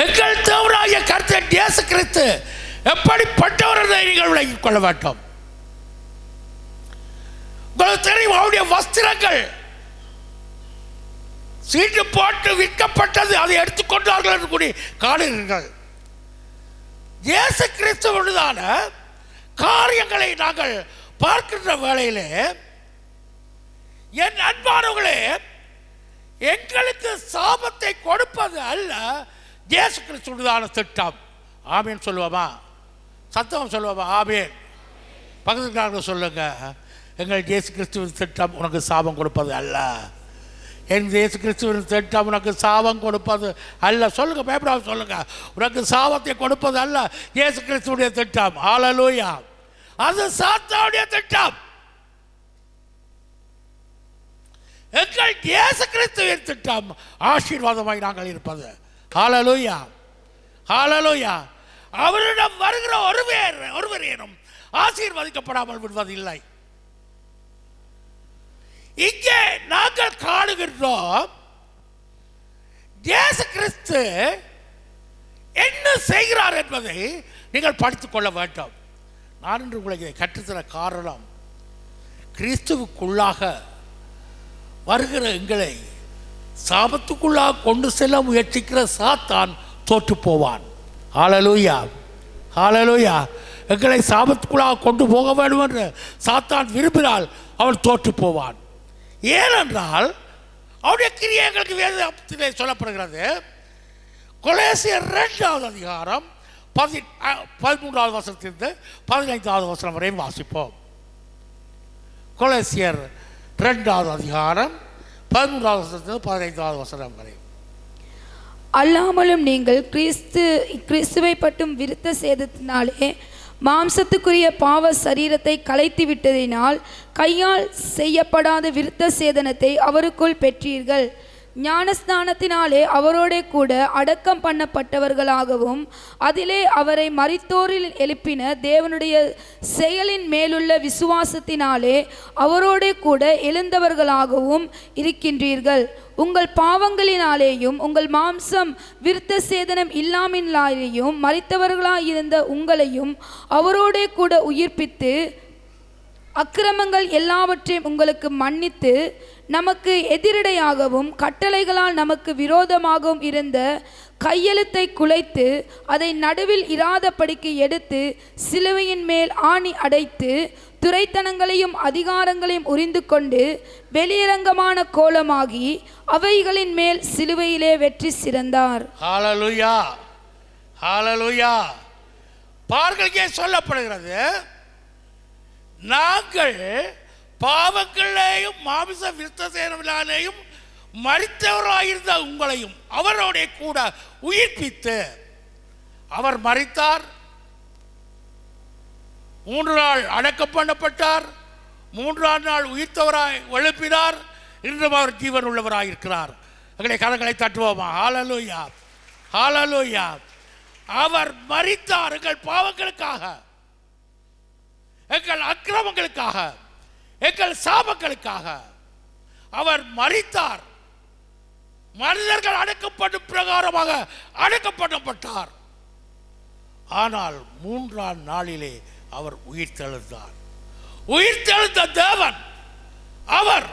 எங்கள் தேவனாகிய கர்த்தர் இயேசு கிறிஸ்து எப்படிப்பட்டவர் நீங்கள் விலகிக் கொள்ள வேண்டும். உங்களுக்கு தெரியும், அவருடைய வஸ்திரங்கள் சீட்டு போட்டு விற்கப்பட்டது, அதை எடுத்துக்கொண்டார்கள் என்று கூடி காணுங்கள். இயேசு கிறிஸ்துவனுதான காரியங்களை நாங்கள் பார்க்கின்ற வேளையிலே என் அன்பானவர்களே, எங்களுக்கு சாபத்தை கொடுப்பது அல்ல இயேசு கிறிஸ்துவனுதான திட்டம். ஆமேன் சொல்லுவோமா? சத்தம் சொல்லுவோமா? ஆமேன். பக்கத்துக்காரங்க சொல்லுங்க, எங்கள் இயேசு கிறிஸ்துவின் திட்டம் உனக்கு சாபம் கொடுப்பது அல்ல. என் இயேசு கிறிஸ்துவின் திட்டம் உனக்கு சாபம் கொடுப்பது அல்ல. சொல்லுங்க, பயப்படாம சொல்லுங்க. உனக்கு சாபத்தை கொடுப்பது அல்ல இயேசு கிறிஸ்துவுடைய திட்டம். ஹல்லேலூயா. அது சாத்தானுடைய திட்டம். எங்கள் இயேசு கிறிஸ்துவின் திட்டம் ஆசீர்வாதமாய் நாங்கள் இருப்பது. ஹல்லேலூயா, ஹல்லேலூயா. அவரிடம் வருகிற ஒருவரேனும் ஆசீர்வதிக்கப்படாமல் விடுவதில்லை. இங்கே நாங்கள் காணுகின்றோம் இயேசு கிறிஸ்து என்ன செய்கிறார் என்பதை நீங்கள் படித்துக் கொள்ள வேண்டும். நான் இன்று உங்களுக்கு இதை கற்றுத்தர காரணம், கிறிஸ்துவுக்குள்ளாக வருகிற எங்களை சாபத்துக்குள்ளாக கொண்டு செல்ல முயற்சிக்கிற சாத்தான் தோற்று போவான். ஹல்லேலூயா, ஹல்லேலூயா. எங்களை சாபத்துக்குள்ளாக கொண்டு போக வேண்டும் என்று சாத்தான் விரும்பினால் அவன் தோற்று போவான். ஏனென்றால் அவருடைய கிரியைகளுக்கு வேதத்திலே சொல்லப்படுகிறது. கொலோசியர் 2வது அதிகாரம் 13வது வசனத்திலிருந்து 15வது வசனம் வரை வாசிப்போம். கொலோசியர் 2வது அதிகாரம் 13வது வசனத்திலிருந்து 15வது வசனம் வரை. அல்லாமலும் நீங்கள் கிறிஸ்துவை பற்றும் விருத்த சேதத்தினாலே மாம்சத்துக்குரிய பாவ சரீரத்தை கலைத்து விட்டதினால் கையால் செய்யப்படாத விருத்த சேதனத்தை அவருக்குள் பெற்றீர்கள். ஞானஸ்நானத்தினாலே அவரோட கூட அடக்கம் பண்ணப்பட்டவர்களாகவும் அதிலே அவரை மரித்தோரில் எழுப்பின தேவனுடைய செயலின் மேலுள்ள விசுவாசத்தினாலே அவரோட கூட எழுந்தவர்களாகவும் இருக்கின்றீர்கள். உங்கள் பாவங்களினாலேயும் உங்கள் மாம்சம் விருத்த சேதனம் இல்லாமலேயும் மரித்தவர்களாயிருந்த உங்களையும் அவரோட கூட உயிர்ப்பித்து அக்கிரமங்கள் எல்லாவற்றையும் உங்களுக்கு மன்னித்து நமக்கு எதிரடையாகவும் கட்டளைகளால் நமக்கு விரோதமாகவும் இருந்த கையெழுத்தை குலைத்து அதை நடுவில் இராதபடிக்கு எடுத்து சிலுவையின் மேல் ஆணி அடைத்து துரைத்தனங்களையும் அதிகாரங்களையும் உரிந்து கொண்டு வெளியரங்கமான கோலமாகி அவைகளின் மேல் சிலுவையிலே வெற்றி சிறந்தார். ஹல்லேலூயா, ஹல்லேலூயா. பாருங்க, சொல்லப்படுகிறது, நாங்கள் பாவங்களையும் மாமிச விருத்த சேதனாலேயும் மரித்தவராயிருந்த உங்களையும் அவரோட கூட உயிர்ப்பித்து, அவர் மரித்தார், 3 நாள் அடக்கம் பண்ணப்பட்டார், 3ஆம் நாள் உயிர்த்தவராய் எழுப்பினார், இன்றும் அவர் ஜீவன் உள்ளவராயிருக்கிறார். எங்களை கரங்களை தட்டுவோமா? ஹல்லேலூயா, ஹல்லேலூயா. அவர் மரித்தார் எங்கள் பாவங்களுக்காக, எங்கள் அக்கிரமங்களுக்காக, எங்கள் சாபங்களுக்காக அவர் மரித்தார். மனிதர்கள் அடக்கப்படும் பிரகாரமாக அடக்கப்படப்பட்டார். ஆனால் 3ஆம் நாளிலே அவர் உயிர்த்தெழுந்தார். உயிர்த்தெழுந்த தேவன் அவர்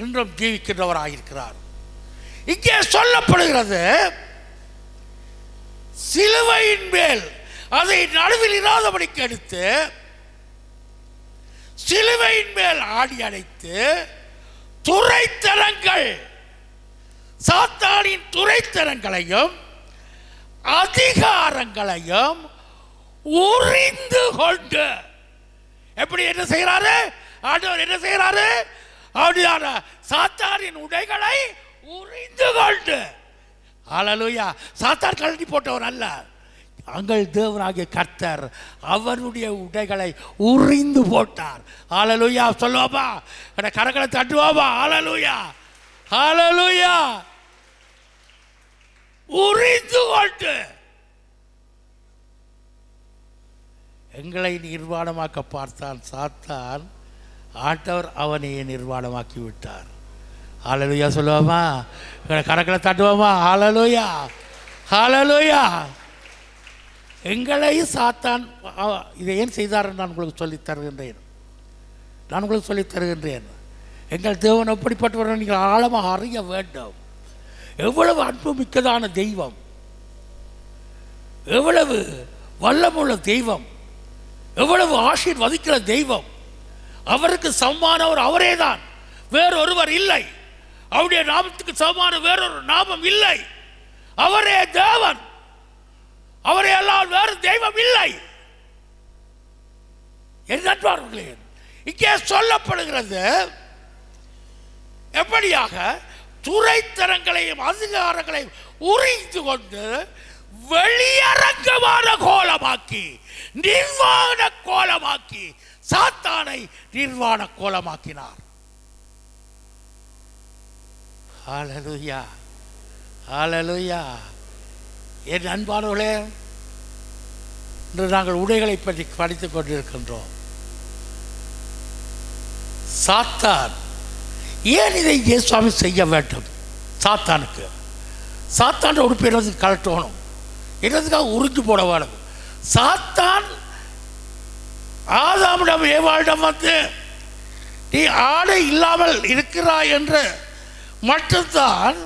இன்றும் ஜீவிக்கின்றவராயிருக்கிறார். இங்கே சொல்லப்படுகிறது, சிலுவையின் மேல் அதை நடுவில் இராதபடிக்கு எடுத்து சிலுவையின் மேல் ஆடி அடைத்து துரைத்தனங்கள், சாத்தானின் துரைத்தனங்களையும் அதிகாரங்களையும் உரிந்து கொண்டு, எப்படி என்ன செய்கிறாரு ஆண்டவர்? என்ன செய்கிறாரு? அப்படியான சாத்தானின் உடைகளை உரிந்து கொண்டு. ஹல்லேலூயா. சாத்தான் கழட்டி போட்டவர் அல்ல, அங்கள் தேவனாகிய கர்த்தர் அவருடைய உடைகளை உரிந்து போட்டார். ஹல்லேலூயா. சொல்லுவாமா? கரங்களை தட்டுவாமா? ஹல்லேலூயா, ஹல்லேலூயா. உரிந்து கொண்டு எங்களை நிர்வாணமாக்க பார்த்தான் சாத்தான், ஆண்டவர் அவனையே நிர்வாணமாக்கி விட்டார். ஹல்லேலூயா. சொல்லுவாமா? கரங்களை தட்டுவாமா? ஹல்லேலூயா, ஹல்லேலூயா. எங்களை சாத்தான் இதை ஏன் செய்தார் நான் உங்களுக்கு சொல்லித் தருகின்றேன். எங்கள் தேவன் எப்படிப்பட்டவர் நீங்கள் ஆழமாக அறிய வேண்டும். எவ்வளவு அன்பு மிக்கதான தெய்வம், எவ்வளவு வல்லமுள்ள தெய்வம், எவ்வளவு ஆசீர்வதிக்கிற தெய்வம். அவருக்கு சமமானவர் அவரே தான், வேறொருவர் இல்லை. அவருடைய நாமத்துக்கு சமமான வேறொரு நாமம் இல்லை. அவரே தேவன், அவரை எல்லாம் வேறு தெய்வம் இல்லை. என்பார்களே, இங்கே சொல்லப்படுகிறது எப்படியாக துரைத்தனங்களையும் அதிகாரங்களையும் உரிந்து கொண்டு வெளியரங்கமான கோலமாக்கி, நிர்வாண கோலமாக்கி, சாத்தானை நிர்வாண கோலமாக்கினார். ஹல்லேலூயா, ஹல்லேலூயா. என் அன்பானவர்களே, இன்று நாங்கள் உடைகளை பற்றி படித்துக் கொண்டிருக்கின்றோம். சாத்தான் ஏன் இதை இயேசுவாமி செய்ய வேண்டும்? சாத்தான் உடுப்பு என்னதுக்கு கலட்டணும், என்னதுக்காக உறிஞ்சு போட வேணும். சாத்தான் ஆதாமிடம் ஏவாளிடம் வந்து நீ ஆடை இல்லாமல் இருக்கிறாய் என்று மட்டும்தான்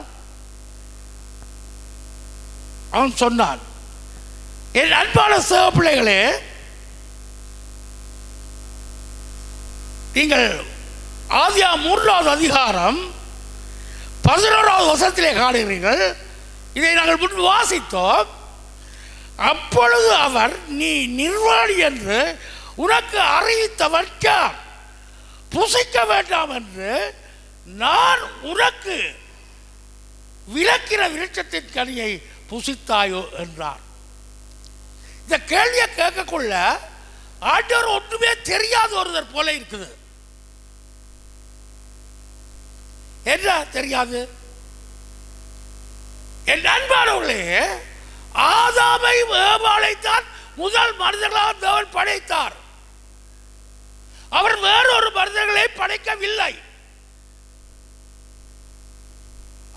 அவன் சொன்னான். என் அன்பான சேவ பிள்ளைகளே, நீங்கள் ஆதியாகமம் 3வது அதிகாரம் 11வது வசனத்திலே காணுகிறீர்கள். இதை நாங்கள் முன்பு வாசித்தோம். அப்பொழுது அவர், நீ நிர்வாணி என்று உனக்கு அறிவித்தவன் யார்? புசிக்க வேண்டாம் என்று நான் உனக்கு விலக்கிற விருட்சத்தின் கனியை புசித்தாயோ என்றார். இந்த கேள்வியை கேட்கக்குள்ள ஆண்டவர் ஒன்றுமே தெரியாத ஒருவர் போல இருக்குது. என்ன தெரியாது? என் அன்பானவர்களே, ஆதாமை ஏவாளைத்தான் முதல் மனிதர்களாக தேவன் படைத்தார். அவர் வேறொரு மனிதர்களை படைக்கவில்லை.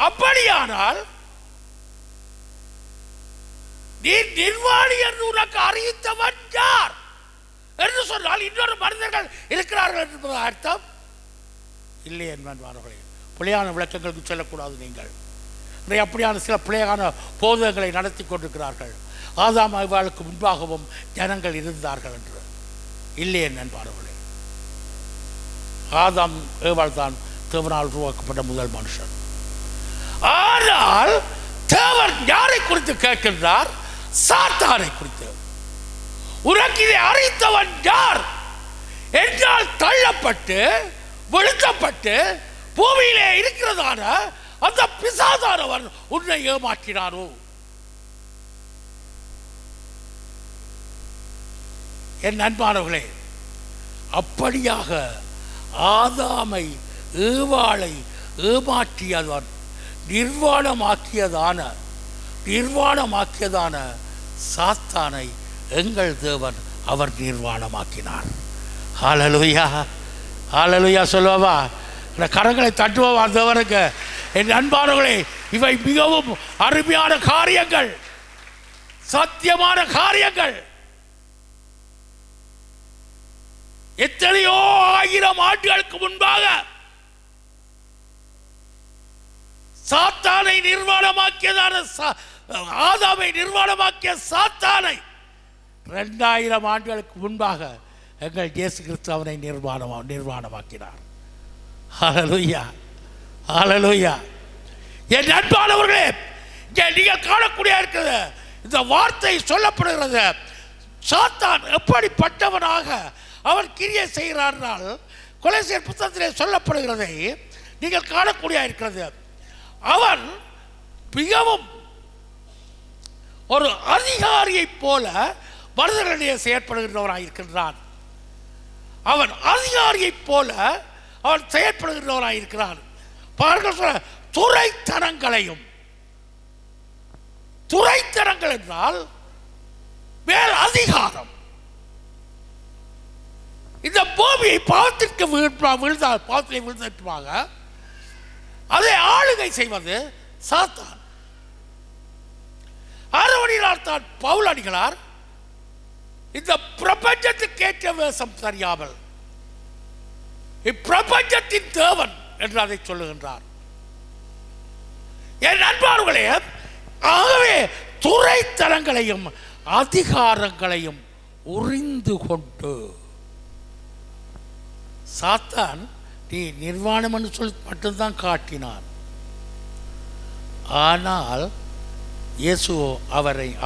அப்படியானால் நீ நிர்வாணி என்று உனக்கு அறிவித்தவன் யார் என்று சொன்னால் இன்னொரு மனிதர்கள் இருக்கிறார்கள் என்பது அர்த்தம் இல்லை. என்பார்களே, பிழையான விளக்கங்களுக்கு சொல்லக்கூடாது. நீங்கள் அப்படியான சில பிழையான போதகங்களை நடத்தி கொண்டிருக்கிறார்கள். ஆதாம் ஏவாளுக்கு முன்பாகவும் ஜனங்கள் இருந்தார்கள் என்று. இல்லை என்பார்களே, ஆதாம் ஏவாள் தான் தேவனால் உருவாக்கப்பட்ட முதல் மனுஷன். ஆனால் தேவன் யாரை குறித்து கேட்கின்றார்? சாத்தானை குறித்து. உனக்கு இதை அறிவித்தவன் யார் என்றால் தள்ளப்பட்டு வெளுக்கப்பட்டு பூமியிலே இருக்கிறதான அந்த பிசாதானவன் உன்னை ஏமாற்றினாரோ? என் அன்பானவர்களே, அப்படியாக ஆதாமை ஏவாளை ஏமாற்றியவன் நிர்வாணமாக்கியதான சாத்தானை எங்கள் தேவன் அவர் நிர்வாணமாக்கினார். ஹல்லேலூயா, ஹல்லேலூயா சொல்லுவா, இந்த கரங்களை தட்டுவா தேவனுக்கு. என் அன்பானவர்களே, இவை மிகவும் அருமையான காரியங்கள், சத்தியமான காரியங்கள். எத்தனையோ ஆயிரம் ஆண்டுகளுக்கு முன்பாக சாத்தானை நிர்வாணமாக்கியதான ஆதாமை நிர்வாணமாக்கிய சாத்தானை 2000 ஆண்டுகளுக்கு முன்பாக எங்கள் இயேசு கிறிஸ்து அவனை நிர்வாணமாக்கினார். ஹல்லேலூயா, ஹல்லேலூயா. என் அன்பானவர்களே, நீங்கள் காணக்கூடிய இருக்கிறது இந்த வார்த்தை சொல்லப்படுகிறது. சாத்தான் எப்படிப்பட்டவனாக அவன் கிரியை செய்கிறார்கள் கொலோசியர் புத்தகத்திலே சொல்லப்படுகிறதை நீங்கள் காணக்கூடிய இருக்கிறது. அவன் மிகவும் ஒரு அதிகாரியைப் போல மனிதர்களிடையே செயற்படுகின்றவராக இருக்கின்றான். அவன் அதிகாரியைப் போல அவன் செயற்படுகின்றவராக இருக்கிறான். பாருங்கள், துரைத்தனங்கள் என்றால் மேல் அதிகாரம். இந்த பூமியை பாவத்திற்கு பாவத்திலே விழுந்தாக அதை ஆளுகை செய்வது சாத்தான். ஆரோவணியார் தான் பவுல் அடிகளார் இந்த பிரபஞ்சத்துக்கு ஏற்ற வேஷம் தெரியாமல் இப்பிரபஞ்சத்தின் தேவன் என்று அதை சொல்லுகின்றார். என் அன்பார்களே, ஆகவே துரைத்தனங்களையும் அதிகாரங்களையும் உறிந்து கொண்டு சாத்தான் நீ நிர்வாணம் என்று சொல்லி மட்டும்தான் காட்டினான். ஆனால் இயேசு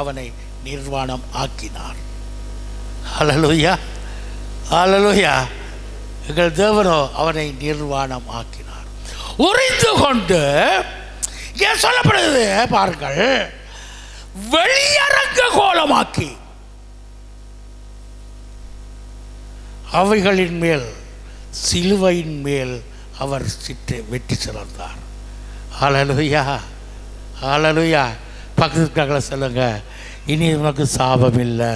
அவனை நிர்வாணம் ஆக்கினார். ஹல்லேலூயா, ஹல்லேலூயா. எங்கள் தேவனோ அவனை நிர்வாணம் ஆக்கினார். உறிந்து கொண்டு இங்கே சொல்லப்படுகிறது பாருங்கள், வெளியரங்க கோலமாக்கி அவைகளின் மேல் சிலுவையின் மேல் அவர் வெற்றி சிறந்தார். ஹல்லேலூயா, ஹல்லேலூயா. பக்கத்துக்காக சொல்லுங்க, இனி உனக்கு சாபம் இல்லை.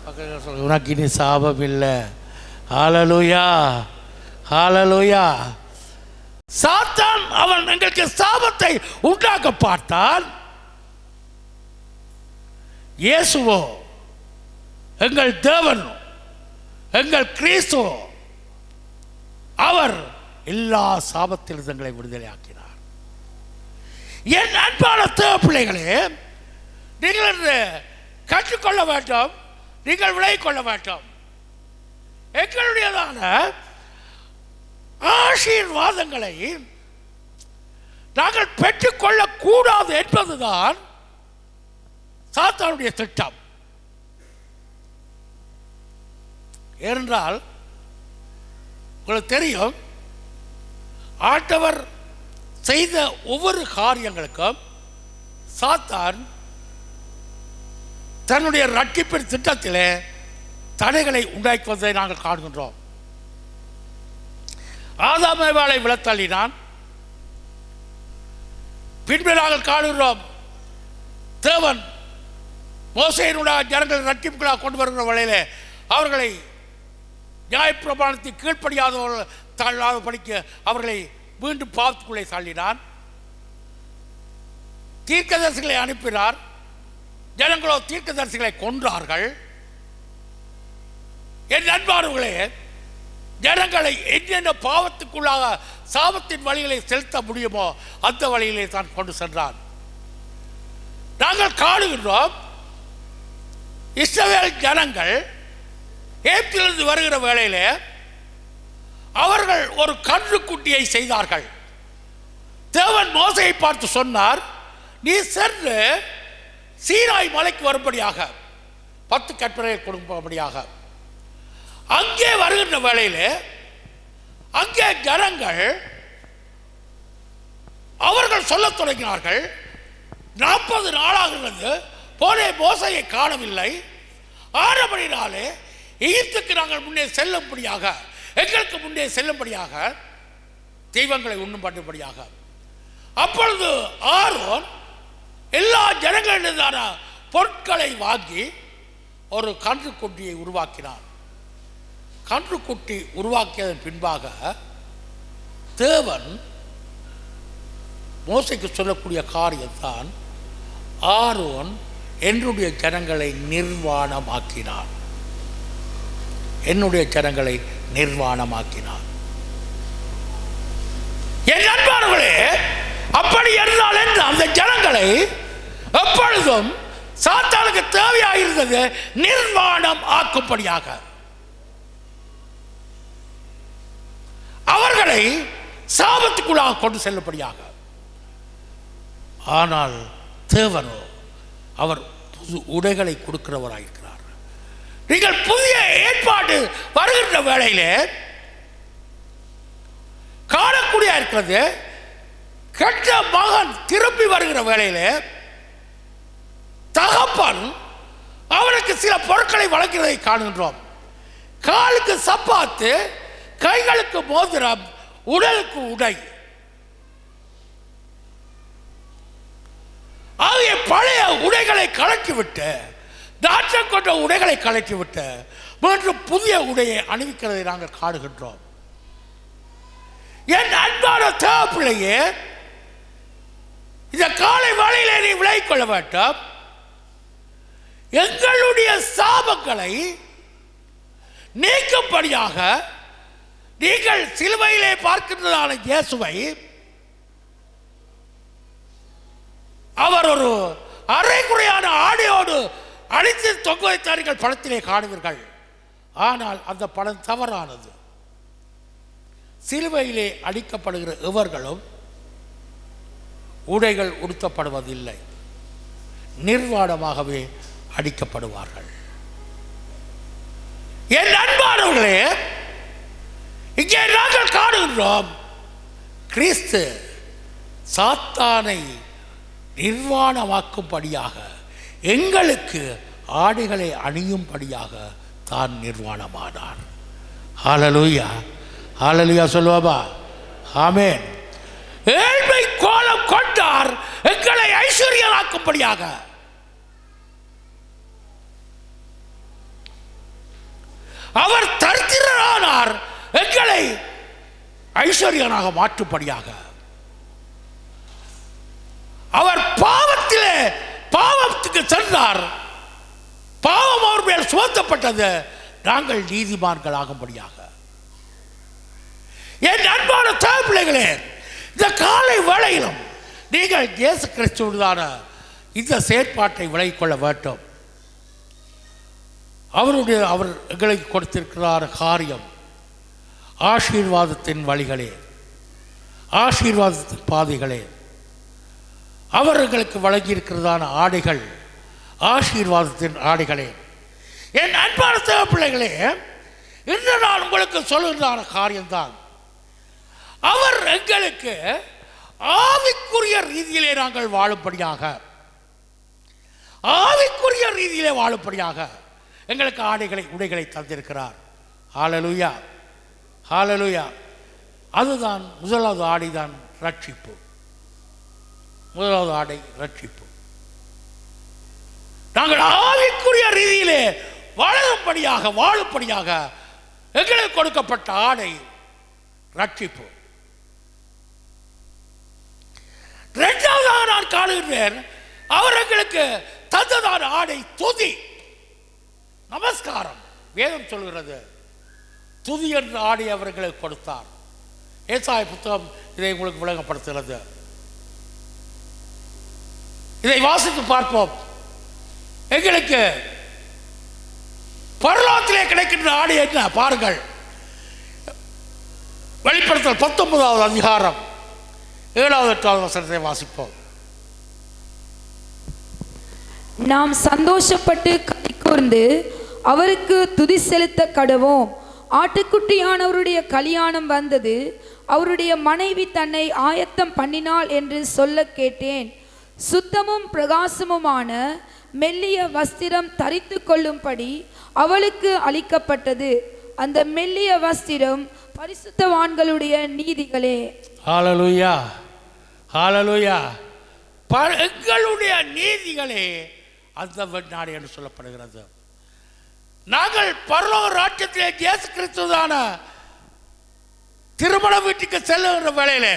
பக்கத்தில் சொல்லுங்க, உனக்கு இனி சாபம் இல்லை. ஹல்லேலூயா, ஹல்லேலூயா. சாத்தான் அவன் எங்களுக்கு சாபத்தை உண்டாக்க பார்த்தான். இயேசுவோ, எங்கள் தேவன், எங்கள் கிறிஸ்துவோ, அவர் எல்லா சாபத்திலிருந்து எங்களை விடுதலை ஆக்கினார். என் அன்பான தேவ பிள்ளைகளே, நீங்கள் கற்றுக்கொள்ள வேண்டும், நீங்கள் விலகிக் கொள்ள வேண்டும். எங்களுடையதான ஆசீர்வாதங்களை நாங்கள் பெற்றுக்கொள்ளக்கூடாது என்பதுதான் சாத்தானுடைய திட்டம். ஏனென்றால் உங்களுக்கு தெரியும், ஆண்டவர் செய்த ஒவ்வொரு காரியங்களுக்கும் சாத்தான் தன்னுடைய ரட்சிப்பின் திட்டத்திலே தடைகளை உண்டாக்குவதை நாங்கள் காண்கின்றோம். ஆதாம் ஏவாளை விழத்தள்ளினான். பின்பு நாங்கள் காணுகிறோம், தேவன் மோசேயினுடைய ஜனங்கள் ரட்சிப்புகளாக கொண்டு வருகிற வழியிலே அவர்களை நியாயப்பிரமாணத்தை கீழ்ப்படியாதவர்கள் தள்ளாத படிக்க அவர்களை மீண்டும் பாவத்துக்குள்ளே தள்ளினான். தீர்க்கதரிசிகளை அனுப்பினார். ஜனங்களோ தீர்க்கதரிசிகளை கொன்றார்கள். என் நண்பர்களே, ஜனங்களை என்னென்ன பாவத்துக்குள்ளாக சாபத்தின் வழிகளை செலுத்த முடியுமோ அந்த வழியிலே தான் கொண்டு சென்றான். நாங்கள் காணுகின்றோம், இஸ்ரவேல் ஜனங்கள் எகிப்திலிருந்து வருகிற வேளையிலே அவர்கள் ஒரு கன்றுக்குட்டியை செய்தார்கள். தேவன் மோசேயை பார்த்து சொன்னார், நீ சென்று சீனாய் மலைக்கு வரும்படியாக 10 கற்பனையை கொடுக்கும்படியாக. அங்கே வருகின்ற வேளையிலே அங்கே ஜனங்கள் அவர்கள் சொல்லத் தொடங்கினார்கள், 40 நாளாகிறது போனே மோசையை காணவில்லை. ஆனபடினாலே எகிப்துக்கு நாங்கள் முன்னே செல்லும்படியாக, எங்களுக்கு முன்னே செல்லும்படியாக தெய்வங்களை உண்ணும் பண்ணும்படியாக. அப்பொழுது ஆரோன் எல்லா ஜனங்களிடத்தான பொருட்களை வாங்கி ஒரு கன்றுக்குட்டியை உருவாக்கினார். கன்றுக்குட்டி உருவாக்கியதன் பின்பாக தேவன் மோசைக்கு சொல்லக்கூடிய காரியத்தான், ஆரோன் என்னுடைய ஜனங்களை நிர்வாணமாக்கினார். என்னுடைய ஜனங்களை நிர்வாணமாக்கினார். என் நண்பர்களே, அப்படி இருந்தால் என்ன, அந்த ஜனங்களை எப்பொழுதும் சாத்தானுக்கு தேவையாக இருந்தது நிர்வாணம் ஆக்கும்படியாக, அவர்களை சாபத்துக்குள்ளாக கொண்டு செல்லும்படியாக. ஆனால் தேவனோ அவர் புது உடைகளை கொடுக்கிறவராயிருக்கிறார். நீங்கள் புதிய ஏற்பாடு வருகின்ற வேளையிலே காணக்கூடிய இருக்கிறது, கெட்ட மகன் திரும்பி வருகிற வேளையிலே தகப்பன் அவனுக்கு சில பொருட்களை வழங்குவதை காணுகின்றோம். காலுக்கு சப்பாத்து, கைகளுக்கு மோதிரம், உடலுக்கு உடை. ஆகிய பழைய உடைகளை கலக்கிவிட்டு, நாற்றம் கொண்ட உடைகளை கலக்கிவிட்டு மீண்டும் புதிய உடையை அணிவிக்கிறதை நாங்கள் காணுகின்றோம். என் அன்பான தேவப்பிள்ளையே, இந்த காலை வேளையிலே நீ விலகிக் கொள்ள வேண்டும். எங்களுடைய சாபங்களை நீக்கும்படியாக நீங்கள் சிலுவையிலே பார்க்கின்றதான இயேசுவை அவர் ஒரு அரைகுறையான ஆடையோடு அழித்து தொங்க வைத்தார்கள் படத்திலே காணுவீர்கள். ஆனால் அந்த படம் தவறானது. சிலுவையிலே அடிக்கப்படுகிற எவர்களும் உடைகள் உடுத்தப்படுவதில்லை, நிர்வாணமாகவே அடிக்கப்படுவார்கள். என் அன்பானவர்களே, இங்கே நாங்கள் காணுகின்றோம், கிறிஸ்து சாத்தானை நிர்வாணமாக்கும்படியாக, எங்களுக்கு ஆடைகளை அணியும்படியாக தான் நிர்வாணமானார். ஹல்லேலூயா, ஹல்லேலூயா சொல்லுவாபா, ஆமென். ஏழ்மை கோலம் கொண்டார், எங்களை ஐஸ்வர்யராக்கும்படியாக. அவர் தரித்திரரானார் எங்களை ஐஸ்வர்யனாக மாற்றும்படியாக. அவர் பாவத்துக்கு சென்றார், பாவம் அவர் மேல் சுமத்தப்பட்டது, நாங்கள் நீதிமான்கள் ஆகும்படியாக. என் அன்பான தாய் பிள்ளைகளே, இந்த காலை வேளையிலும் நீங்கள் இயேசு கிறிஸ்துவுடான இந்த செயற்பாட்டை விலகிக் கொள்ள வேண்டும். அவர் எங்களுக்கு கொடுத்திருக்கிறார் காரியம் ஆசீர்வாதத்தின் வழிகளே, ஆசீர்வாதத்தின் பாதைகளே. அவர்களுக்கு வழங்கியிருக்கிறதான ஆடைகள் ஆசீர்வாதத்தின் ஆடைகளே. என் அன்பான தேவ பிள்ளைகளே, இன்று நான் உங்களுக்கு சொல்லுகிறதான காரியம்தான், அவர் எங்களுக்கு ஆவிக்குரிய ரீதியிலே நாங்கள் வாழும்படியாக, ஆவிக்குரிய ரீதியிலே வாழும்படியாக எங்களுக்கு உடைகளை தந்திருக்கிறார். ஹல்லேலூயா, ஹல்லேலூயா. அதுதான் முதலாவது ஆடைதான் ரட்சிப்பு. முதலாவது ஆடை ரட்சிப்பு. நாங்கள் ஆவிக்குரிய ரீதியிலே வாழும்படியாக எங்களுக்கு கொடுக்கப்பட்ட ஆடை ரட்சிப்பு. இரண்டாவதாக நான் காணுகிறேன், அவர் எங்களுக்கு தந்ததான ஆடை துதி, நமஸ்காரம். வேதம் சொல்கிறது துதி என்ற ஆடை அவர்களுக்கு கொடுத்தார். ஏசாயா புத்தகம் இதை உங்களுக்கு விளங்கப்படுத்துகிறது. இதை வாசித்து பார்ப்போம். எங்களுக்கு பரலோகத்திலே கிடைக்கின்ற ஆடை என்ன பாருங்கள். வெளிப்படுத்தல் 19வது அதிகாரம் 7வது 8வது வசனத்தை வாசிப்போம். நாம் சந்தோஷப்பட்டு களிகூர்ந்து அவருக்கு துதி செலுத்த கடவோம். ஆட்டுக்குட்டியானவருடைய கல்யாணம் வந்தது, அவருடைய மனைவி தன்னை ஆயத்தம் பண்ணினாள் என்று சொல்ல கேட்டேன். சுத்தமும் பிரகாசமுமான மெல்லிய வஸ்திரம் தரித்து கொள்ளும்படி அவளுக்கு அளிக்கப்பட்டது. அந்த மெல்லிய வஸ்திரம் பரிசுத்தவான்களுடைய நீதிகளே. ஹல்லேலூயா, ஹல்லேலூயா. எங்களுடைய நீதிகளே அந்த வெண்ணாடை என்று சொல்லப்படுகிறது. நாங்கள் பரலோக ராஜ்யத்திலே இயேசு கிறிஸ்துவான திருமண வீட்டுக்கு செல்லுகிற வேளையிலே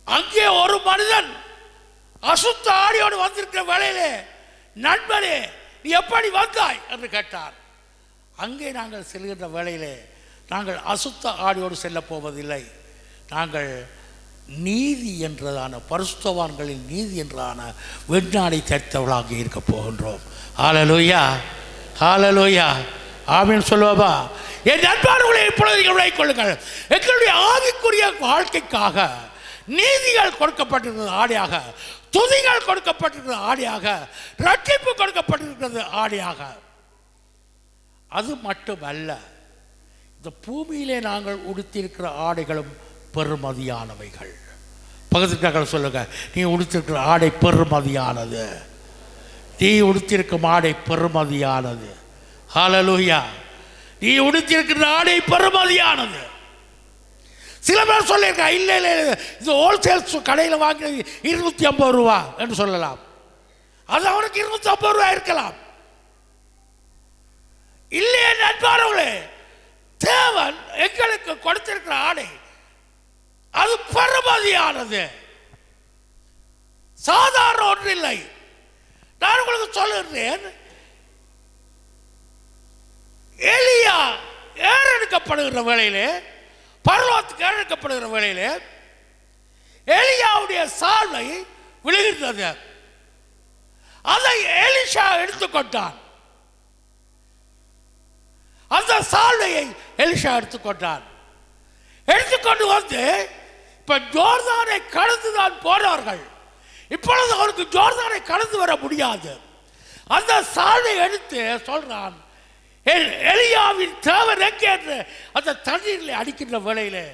அங்கே ஒரு மனிதன் அசுத்த ஆடியோடு வந்திருக்கிற வேளையிலே, நண்பனே நீ எப்படி வந்தாய் என்று கேட்டார். அங்கே நாங்கள் செல்கின்ற வேளையிலே நாங்கள் அசுத்த ஆடியோடு செல்ல போவதில்லை. நாங்கள் நீதி என்றதான பரிசுத்தவான்களின் நீதி என்றதான வெண்ணாடை தரித்தவளாக இருக்க போகின்றோம். ஹல்லேலூயா, ஹல்லேலூயா. ஆமென் சொல்லுவா. என் நண்பர்களை இப்பொழுது நீங்கள் விளங்கிக் கொள்ளுங்கள். எங்களுடைய ஆவிக்குரிய வாழ்க்கைக்காக நீதிகள் கொடுக்கப்பட்டிருக்கிறது ஆடையாக, துதிகள் கொடுக்கப்பட்டிருக்கிறது ஆடையாக, ரட்சிப்பு கொடுக்கப்பட்டிருக்கிறது ஆடையாக. அது மட்டுமல்ல, இந்த பூமியிலே நாங்கள் உடுத்தியிருக்கிற ஆடைகளும் பெருமதியானவைகள். பக்கத்துக்காக சொல்லுங்க, நீ உடுத்திருக்கிற ஆடை பெருமதியானது, நீ உடுத்திருக்கும் ஆடை பெருமதியானது. ஹல்லேலூயா. நீ உடுத்திருக்கிற ஆடை பெருமதியானது. சில பேர் சொல்லியிருக்கா, இல்லை இல்லை இது ஹோல்சேல் கடையில் வாங்கினது 250 ரூபா என்று சொல்லலாம். அது அவனுக்கு 250 ரூபா இருக்கலாம். இல்லையே நண்பர்களே, தேவன் எங்களுக்கு கொடுத்திருக்கிற ஆடை அது பெருமதியானது, சாதாரண ஒன்று இல்லை. நான் உங்களுக்கு சொல்லுகிறேன், எலியா ஏறெடுக்கப்படுகிற வேளையிலே, பரலோகத்துக்கு ஏறெடுக்கப்படுகிற வேளையிலே எலியாவுடைய சால்வை விழுகின்றது. அதை எலிஷா எடுத்துக்கொண்டான். அந்த சால்வையை எலிஷா எடுத்துக்கொண்டான். எடுத்துக்கொண்டு வந்து இப்ப ஜோர்தானை கடந்து தான் போனார்கள். இப்பொழுது அவருக்கு ஜோர்தானை கடந்து வர முடியாது. அந்த சால்வை எடுத்து சொல்றான், எலியாவின் தேவன் எங்கே என்று அந்த தண்ணீரில் அடிக்கின்ற வேளையிலே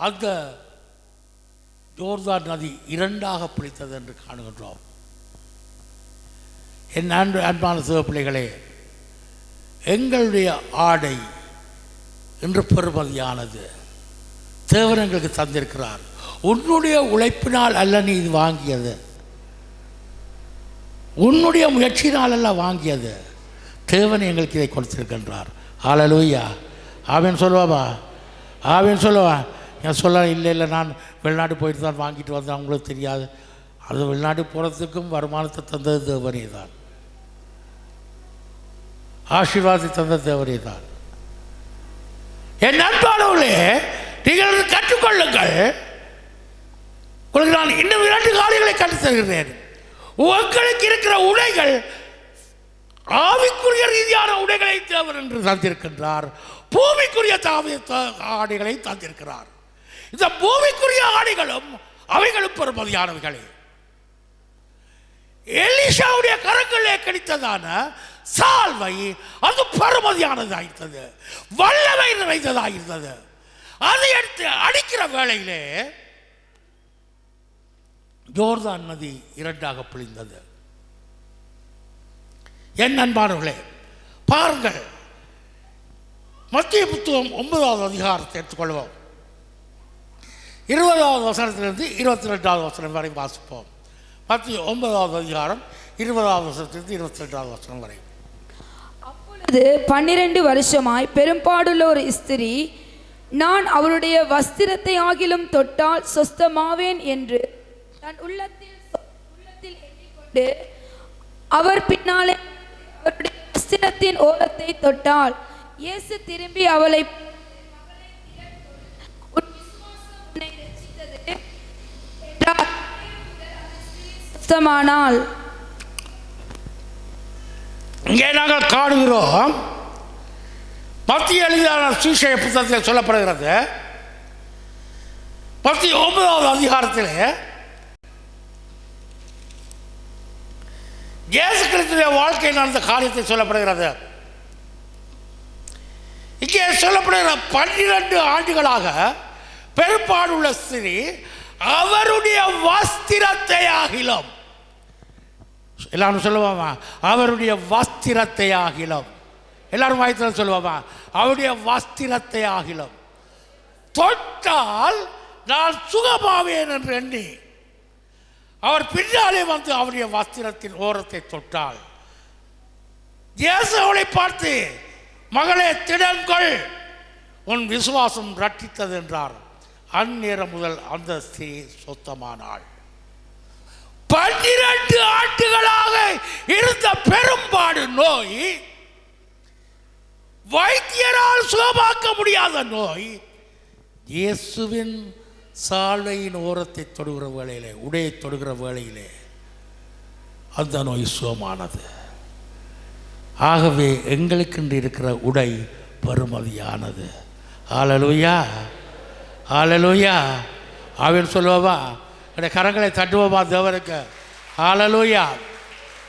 அந்த ஜோர்தான் நதி 2ஆக பிரித்தது என்று காணுகின்றோம். என் அன்பான சிவப்பிள்ளைகளே, எங்களுடைய ஆடை இன்று பெருமதியானது. தேவன் எங்களுக்கு தந்திருக்கிறார். உன்னுடைய உழைப்பினால் அல்ல நீ இது வாங்கியது, உன்னுடைய முயற்சியினாலெல்லாம் வாங்கியது. தேவன் எங்களுக்கு இதை கொடுத்திருக்கின்றார். ஹல்லேலூயா. ஆமென் சொல்லுவாப்பா, ஆமென் சொல்லுவா. நான் சொல்ல இல்லை நான் வெளிநாடு போயிட்டு தான் வாங்கிட்டு வந்தேன், அவங்களுக்கு தெரியாது. அது வெளிநாடு போகிறதுக்கும் வருமானத்தை தந்தது தேவனே தான், ஆசீர்வாதத்தை தந்த தேவனே தான். என் நண்பானவர்களே, நீங்கள் கற்றுக்கொள்ளுங்கள். உங்களுக்கு நான் இன்னும் 2 காரியங்களை கற்றுத் தருகிறேன். உங்களுக்கு இருக்கிற உடைகள் ஆவிக்குரிய ரீதியான உடைகளை தேவன் என்று தந்திருக்கின்றார், பூமிக்குரிய ஆடைகளை தந்திருக்கிறார். இந்த பூமிக்குரிய ஆடைகளும் அவைகளும் பெருமதியானவைகளே. எலிஷாவுடைய கரங்களிலே கிடைத்ததான சால்வை அது பெருமதியானதாயிருந்தது, வல்லமை நிறைந்ததாயிருந்தது. அதை எடுத்து அடிக்கிற வேளையிலே யோர்தான் நதி 2ஆக பிழிந்தது. என் அன்பானவர்களே, பாருங்கள், மத்திய புத்தகம் 9வது அதிகாரத்தை எடுத்துக்கொள்வோம். 20வது வசனத்திலிருந்து 22வது வசனம் வரை வாசிப்போம். மத்திய 9வது அதிகாரம் 20வது வசனத்திலிருந்து 22வது வசனம் வரை. அப்பொழுது 12 வருஷமாய் பெரும்பாடுள்ள ஒரு ஸ்திரீ, நான் அவருடைய வஸ்திரத்தை ஆகிலும் தொட்டால் சொஸ்தமாவேன் என்று தன் உள்ளத்தில் எண்ணிக்கொண்டு அவர் பின்னாலே அவருடைய வஸ்திரத்தின் ஓரத்தை தொட்டாள். இயேசு திரும்பி அவளை, உன் விசுவாசம் உன்னை ரட்சித்தது என்றார். சுத்தமானாள். இங்கே நாங்கள் காணுகிறோம், மத்திய எழுதியான சுவிசேஷ புத்தகத்தில் சொல்லப்படுகிறது. மத்திய 9வது அதிகாரத்திலே இயேசு கிறிஸ்துவின் வாழ்க்கையில் நடந்த காரியத்தை சொல்லப்படுகிறது. இங்கே சொல்லப்படுகிற 12 ஆண்டுகளாக பெரும்பாடுள்ள ஸ்திரீ அவருடைய வஸ்திரத்தை ஆகிலும், எல்லாரும் சொல்லுவாமா, அவருடைய வஸ்திரத்தை ஆகிலும், எல்லாரும் வாய்த்தில் சொல்லுவாமா, அவருடைய வஸ்திரத்தை ஆகிலும் தொட்டால் நான் சுகமாவேன் என்று எண்ணி அவர் பின்னாலே வந்து அவருடைய வஸ்திரத்தின் ஓரத்தை தொட்டாள். இயேசு அவளை பார்த்து, மகளே திடன்கள், உன் விசுவாசம் ரட்சித்தது என்றார். அந்நேரம் முதல் அந்த ஸ்திரீ சொத்தமானாள். 12 ஆண்டுகளாக இருந்த பெரும்பாடு நோய், வைத்தியரால் சுகமாக்க முடியாத நோய், இயேசுவின் சாலையின் ஓரத்தை தொடுகிற வேளையிலே, உடையை தொடுகிற வேளையிலே அந்த நோய் சுகமானது. ஆகவே எங்களுக்கென்று இருக்கிற உடை பெருமதியானது. ஹல்லேலூயா, ஹல்லேலூயா. அவன் சொல்லுவா, என்னுடைய கரங்களை தட்டுவோமா தேவனுக்கு. ஹல்லேலூயா.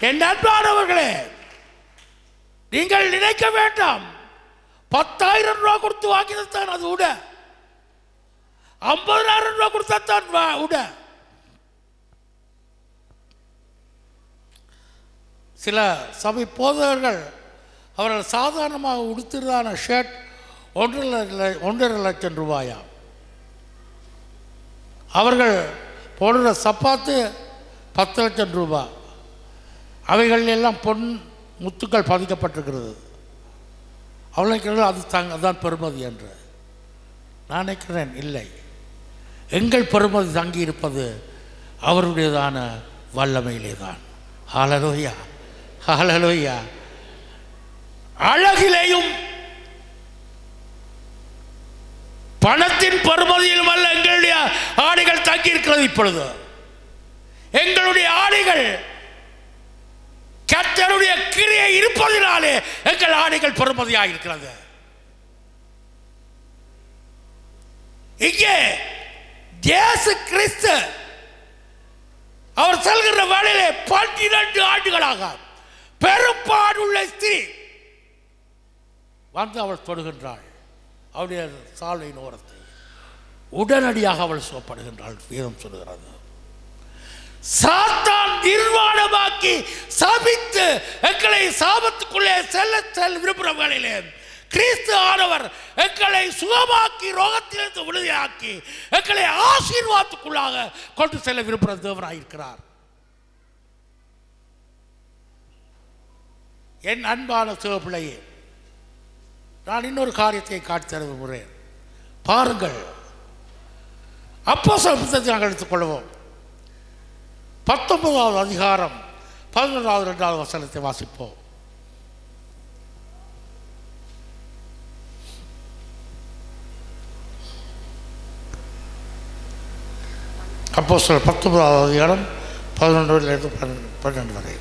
என் அன்பானவர்களே, நீங்கள் நினைக்க வேண்டாம், 10,000 ரூபா கொடுத்து வாங்கிதான் அது உடை, 50,000 ரூபா கொடுத்தான் உட. சில சபை போதகர்கள் அவர்கள் சாதாரணமாக உடுத்திருந்தான ஷர்ட் 1.5 லட்சம் ரூபாயா, அவர்கள் போடுற சப்பாத்து 10 லட்சம் ரூபாய், அவைகள் எல்லாம் பொன் முத்துக்கள் பதிக்கப்பட்டிருக்கிறது. அவளுக்கு அதுதான் பெருமதி என்று நான் நினைக்கிறேன். இல்லை, எங்கள் பெருமதி தங்கி இருப்பது அவருடையதான வல்லமையிலே தான். ஹல்லேலூயா, ஹல்லேலூயா. அழகிலேயும் பணத்தின் பெருமதியிலும் அல்ல எங்களுடைய ஆடைகள் தங்கி இருக்கிறது. இப்பொழுது எங்களுடைய ஆடைகள் கர்த்தருடைய கிரியை இருப்பதினாலே எங்கள் ஆடைகள் பெருமதியாக இருக்கிறது. இங்கே இயேசு கிறிஸ்து அவர் செல்கிற வேளையிலே 12 ஆண்டுகளாக பெரும்பாடுள்ள ஸ்திரீ வந்து அவள் தொடுகின்றாள். அவருடைய சாலையின் ஓரத்தை உடனடியாக அவள் சுகப்படுகின்றாள். வேதம் சொல்லுகிறது, சாத்தான் நிர்வாணமாக்கி சபித்து எங்களை சாபத்துக்குள்ளே செல்ல விரும்புகிற வேளையிலே கிறிஸ்து ஆனவர் எங்களை சுகமாக்கி ரோகத்திலிருந்து விடுதலையாக்கி எங்களை ஆசீர்வாதத்துக்குள்ளாக கொண்டு செல்ல விரும்புகிற தேவனாயிருக்கிறார். என் அன்பான சிவப்பிள்ளையே, நான் இன்னொரு காரியத்தை காட்டி விரும்புகிறேன். பாருங்கள், அப்போஸ்தலர் புத்தகத்தை நாங்கள் எடுத்துக்கொள்வோம். 19வது அதிகாரம் 11வது 2வது வசனத்தை வாசிப்போம். அப்போஸ்தலர் 19வது அதிகாரம் 11 வரை.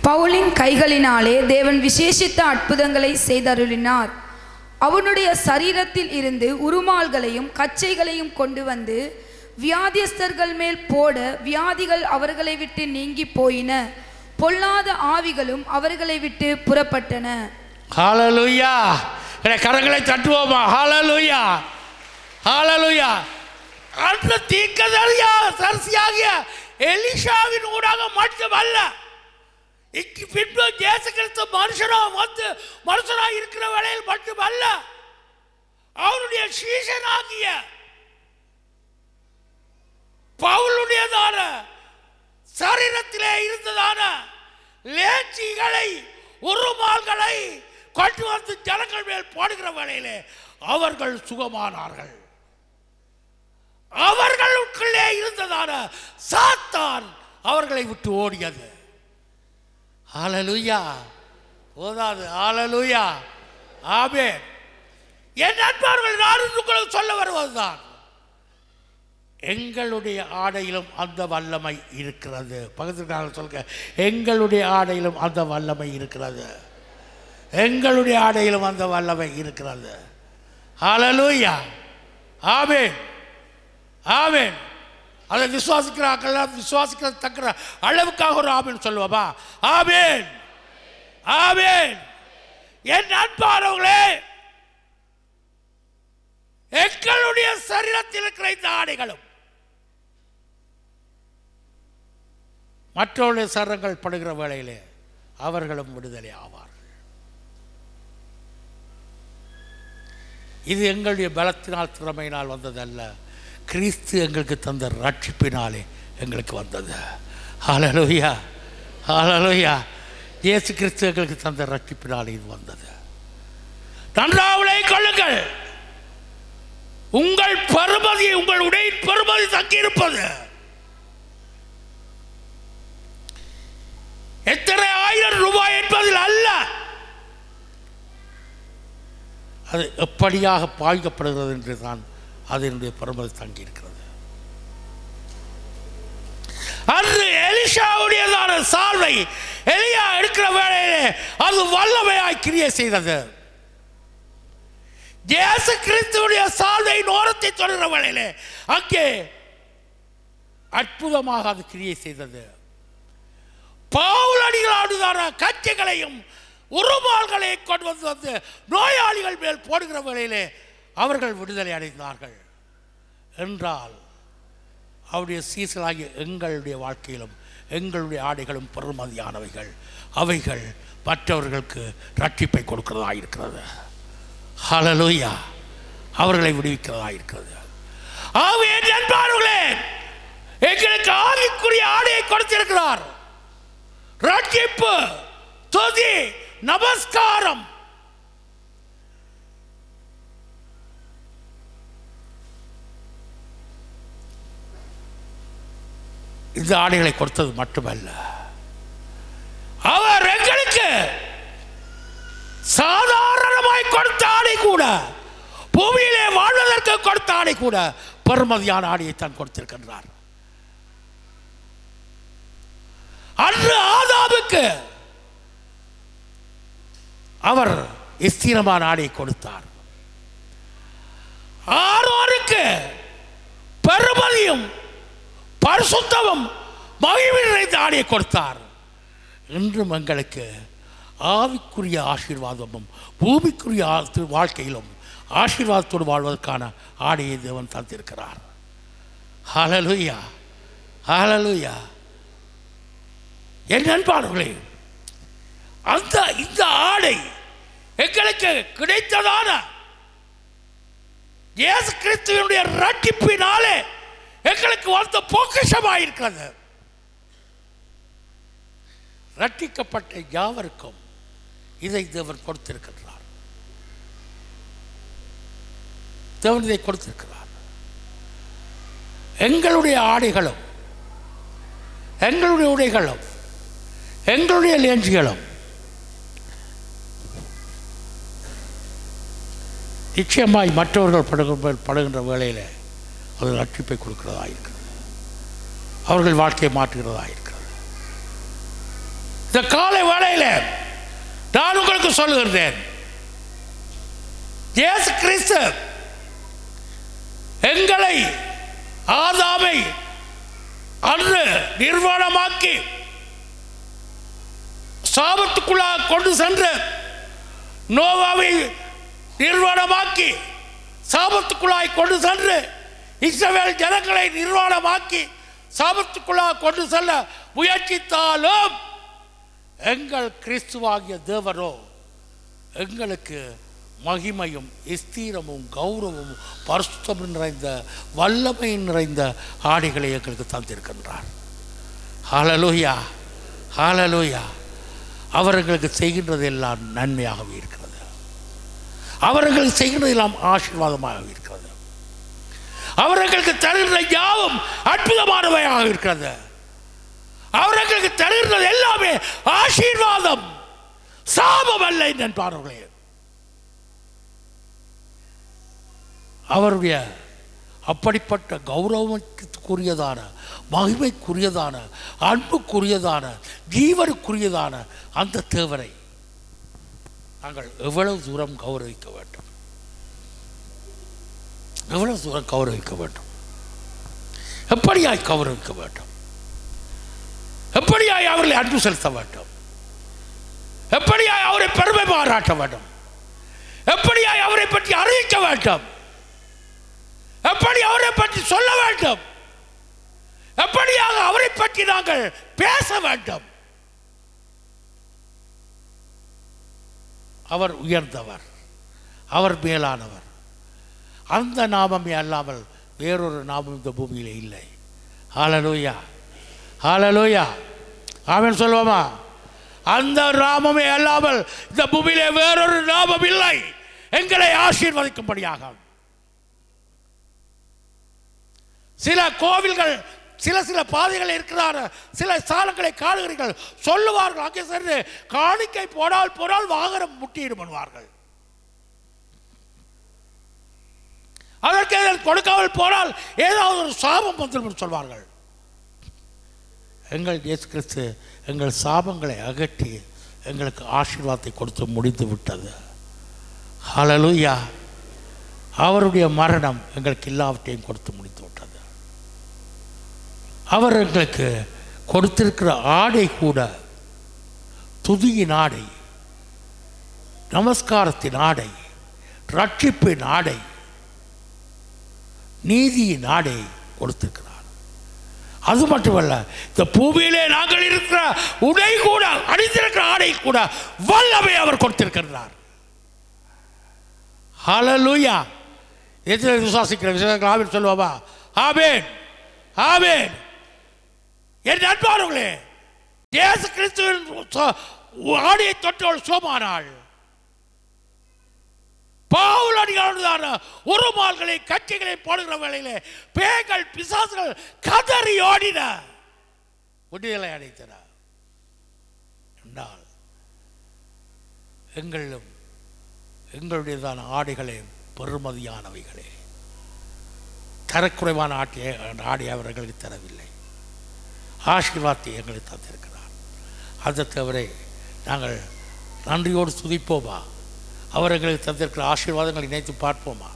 பவுலின் கைகளினாலே தேவன் விசேஷித்த அற்புதங்களை செய்தருளினார். அவனுடைய சரீரத்தில் இருந்து உருமால்களையும் கச்சைகளையும் கொண்டு வந்து வியாதியஸ்தர்கள் மேல் போட வியாதிகள் அவர்களை விட்டு நீங்கி போயின. பொல்லாத ஆவிகளும் அவர்களை விட்டு புறப்பட்டன. ஹல்லேலூயா! கரங்களை தட்டுவோமா? ஹல்லேலூயா! ஹல்லேலூயா! அந்த தீர்க்கதரிசியாகிய எலிஷாவின் ஊடாக மட்டுமல்ல, பின்பு இயேசு கிறிஸ்து மனுஷனாக இருக்கிற வேளையில் மட்டுமல்ல, அவருடைய சீஷனாகிய பவுலுடையதான சரீரத்திலே இருந்ததான லேச்சிகளை உருமால்களை கொண்டு வந்து ஜனங்கள் மேல் போடுகிற வேளையிலே அவர்கள் சுகமானார்கள். அவர்களுக்குள்ளே இருந்ததான சாத்தான் அவர்களை விட்டு ஓடியது. ஹல்லேலூயா! போதாது. ஹல்லேலூயா! ஆமென். என் நண்பர்கள், நான் உங்களுக்கு சொல்ல வருவதுதான், எங்களுடைய ஆடையிலும் அந்த வல்லமை இருக்கிறது. பக்கத்துக்காக சொல்லுங்க, எங்களுடைய ஆடையிலும் அந்த வல்லமை இருக்கிறது. எங்களுடைய ஆடையிலும் அந்த வல்லமை இருக்கிறது. ஹல்லேலூயா! ஆமென், ஆமென். அதை விசுவாசிக்கிறார்கள், விசுவாசிக்கிற தக்கிற அளவுக்காக ஒரு ஆமென் சொல்லுவோமா? ஆமென், ஆமென். என் அன்பானவர்களே, எங்களுடைய சரீரத்தில் இருக்கிற இந்த ஆடைகளும் மற்றவருடைய சரங்கள் படுகிற வேளையிலே அவர்களும் விடுதலை ஆவார்கள். இது எங்களுடைய பலத்தினால் திறமையினால் வந்ததல்ல, கிறிஸ்து எங்களுக்கு தந்த ரட்சிப்பினாலே எங்களுக்கு வந்தது. ஹல்லேலூயா! ஹல்லேலூயா! இயேசு கிறிஸ்து எங்களுக்கு தந்த ரட்சிப்பினாலே இது வந்தது. நன்றாக கொள்ளுங்கள், உங்கள் பெறுமதி, உங்கள் உடையின் பெறுமதி தங்கியிருப்பது எத்தனை ஆயிரம் ரூபாய் என்பதில் அல்ல, அது எப்படியாக பாய்க்கப்படுகிறது என்று தான் அதனுடைய பெறுமதி தங்கியிருக்கிறது. அன்று எலிஷாவுடையதான சால்வை எலியா எடுக்கிற வேளையிலே அது வல்லமையாய் கிரியை செய்தது. இயேசு கிறிஸ்துவுடைய சால்வை ஓரத்தை தொடர்கிற வேளையிலே அங்கே அற்புதமாக அது கிரியை செய்தது. பவுலடிகளான கச்சைகளையும் உருமால்களையும் கொண்டு வந்து நோயாளிகள் மேல் போடுகிற வேளையிலே அவர்கள் விடுதலை அடைந்தார்கள். என்றால் அவருடைய சீசலாகிய எங்களுடைய வாழ்க்கையிலும் எங்களுடைய ஆடைகளும் பெருமதியானவைகள், அவைகள் மற்றவர்களுக்கு ரட்சிப்பை கொடுக்கிறதா இருக்கிறது. ஹல்லேலூயா! அவர்களை விடுவிக்கிறதா இருக்கிறது. ஆமென். என்பார்களே, எங்களுக்கு ஆவிக்குரிய ஆடையை கொடுத்திருக்கிறார். ரட்சிப்பு, துதி, நமஸ்காரம். இந்த ஆடைகளை கொடுத்தது மட்டுமல்ல, அவர் எங்களுக்கு சாதாரணமாய் கொடுத்த ஆடை கூட, பூமியிலே வாழ்வதற்கு கொடுத்த ஆடை கூட பெருமதியான ஆடையை தான் கொடுத்திருக்கின்றார். அன்று ஆதாமுக்கு அவர் ஸ்திரமான ஆடையை கொடுத்தார். ஆரோனுக்கு பெருமதியும் பரிசுத்தமும் மகிமை நிறைந்த ஆடையை கொடுத்தார். இன்றும் எங்களுக்கு ஆவிக்குரிய ஆசீர்வாதமும் பூமிக்குரிய வாழ்க்கையிலும் ஆசீர்வாதத்தோடு வாழ்வதற்கான ஆடையை தேவன் தந்திருக்கிறார். ஹல்லேலூயா! ஹல்லேலூயா! என் அன்பானவர்களே, இந்த ஆடை எங்களுக்கு கிடைத்ததான இயேசு கிறிஸ்துவினுடைய ரட்சிப்பினாலே எங்களுக்கு வந்த பொக்கிஷமாயிருக்கிறது. ரட்சிக்கப்பட்ட யாவருக்கும் இதை தேவன் கொடுத்திருக்கிறார். தேவன் இதை கொடுத்திருக்கிறார். எங்களுடைய ஆடைகளும், எங்களுடைய உடைகளும், எங்களுடைய லேஞ்சிகளும் நிச்சயமாய் மற்றவர்கள் படுகின்ற வேளையில் அது ரட்சிப்பை கொடுக்கிறதா இருக்கிறது. அவர்கள் வாழ்க்கையை மாற்றுகிறதா இருக்கிறது. இந்த காலை வேளையில் நான் உங்களுக்கு சொல்லுகிறேன், இயேசு கிறிஸ்து எங்களை ஆதாமை அன்று நிர்வாணமாக்கி சாபத்துக்குள்ளாக கொண்டு சென்று நோவாவை நிர்வாணமாக்கி சாபத்துக்குள்ளாய் கொண்டு சென்று இஸ்ரவேல் ஜனங்களை நிர்வாணமாக்கி சாபத்துக்குள்ளாக கொண்டு செல்ல முயற்சித்தாலும் எங்கள் கிறிஸ்துவாகிய தேவரோ எங்களுக்கு மகிமையும் ஸ்தீரமும் கௌரவமும் பரிசுத்தமும் நிறைந்த வல்லமை நிறைந்த ஆடைகளை எங்களுக்கு தந்திருக்கின்றார். ஹல்லேலூயா, ஹல்லேலூயா. அவர்களுக்கு செய்கின்றது எல்லாம் நன்மையாகவே இருக்கிறது. அவர்களுக்கு செய்கின்றது எல்லாம் ஆசீர்வாதமாக இருக்கிறது. அவர்களுக்கு தருகிற யாவும் அற்புதமானவையாக இருக்கிறது. அவர்களுக்கு தருகிறது எல்லாமே ஆசீர்வாதம், சாபம் அல்ல என்பார்களே. அவருடைய அப்படிப்பட்ட கௌரவத்துக்குரியதான, மகிமைக்குரியதான, அன்புக்குரியதான, ஜீவனுக்குரியதான அந்த தேவரை நாங்கள் எவ்வளவு தூரம் கௌரவிக்க வேண்டும், எவ்வளவு தூரம் கௌரவிக்க வேண்டும், எப்படியாய் கௌரவிக்க வேண்டும், எப்படியாய் அவர்களை அன்பு செலுத்த வேண்டும், எப்படியாய் அவரை பெருமை பாராட்ட வேண்டும், எப்படியாய் அவரை பற்றி அறிவிக்க வேண்டும், எப்படி அவரை பற்றி சொல்ல வேண்டும், எப்படியாக அவரை பற்றி நாங்கள் பேச வேண்டும். அவர் உயர்ந்தவர், அவர் மேலானவர். அந்த நாமமே அல்லாமல் வேறொரு நாமம் இந்த பூமியிலே இல்லை. ஹல்லேலூயா, ஹல்லேலூயா. ஆமென் சொல்லுவோமா? அந்த நாமமே அல்லாமல் இந்த பூமியிலே வேறொரு நாமம் இல்லை எங்களை ஆசீர்வதிக்கும்படியாக. சில கோவில்கள், சில பாதைகள் இருக்கிறார், சில ஸ்தலங்களை காணுகிறீர்கள், சொல்லுவார்கள் அங்கே சென்று காணிக்கை போனால் வாகனம் முட்டியிடும் பண்ணுவார்கள். அதற்கு கொடுக்காமல் போனால் ஏதாவது ஒரு சாபம் வந்துடும் சொல்வார்கள். எங்கள் இயேசு கிறிஸ்து எங்கள் சாபங்களை அகற்றி எங்களுக்கு ஆசீர்வாதத்தை கொடுத்து முடிந்து விட்டது. ஹல்லேலூயா. அவருடைய மரணம் எங்களுக்கு எல்லாவற்றையும் கொடுத்து முடித்து விட்டது. அவர் எங்களுக்கு கொடுத்திருக்கிற ஆடை கூட துதியின் ஆடை, நமஸ்காரத்தின் ஆடை, ரட்சிப்பின் ஆடை, நீதியின் ஆடை கொடுத்திருக்கிறார். அது மட்டுமல்ல, இந்த பூமியிலே நாங்கள் இருக்கிற உடை கூட, அணிந்திருக்கிற ஆடை கூட வல்லமை அவர் கொடுத்திருக்கிறார். ஹல்லேலூயா. எத்தனை விசுவாசிக்கிற விசுவாசிகள் ஆமென் சொல்லுவோமா? ஆமென், ஆமென். என் நண்பர்களே, இயேசு கிறிஸ்துவின் ஆடையை தொட்டவள் சோமானாள். பாவுலடிகளான உருமால்களை கட்சிகளை போடுகிற வேளையிலே பேய்கள் பிசாசுகள் கதறி ஓடின, விடுதலை அடைத்தன. என்றால் எங்களிலும் எங்களுடையதான ஆடைகளே பெருமதியானவைகளே, தரக்குறைவான ஆடை அவர்களுக்கு தரவில்லை, ஆசீர்வாதத்தை எங்களுக்கு தந்திருக்கிறார். அதை தவிர நாங்கள் நன்றியோடு துதிப்போமா? அவர் எங்களுக்கு தந்திருக்கிற ஆசீர்வாதங்களை நினைத்து பார்ப்போமா?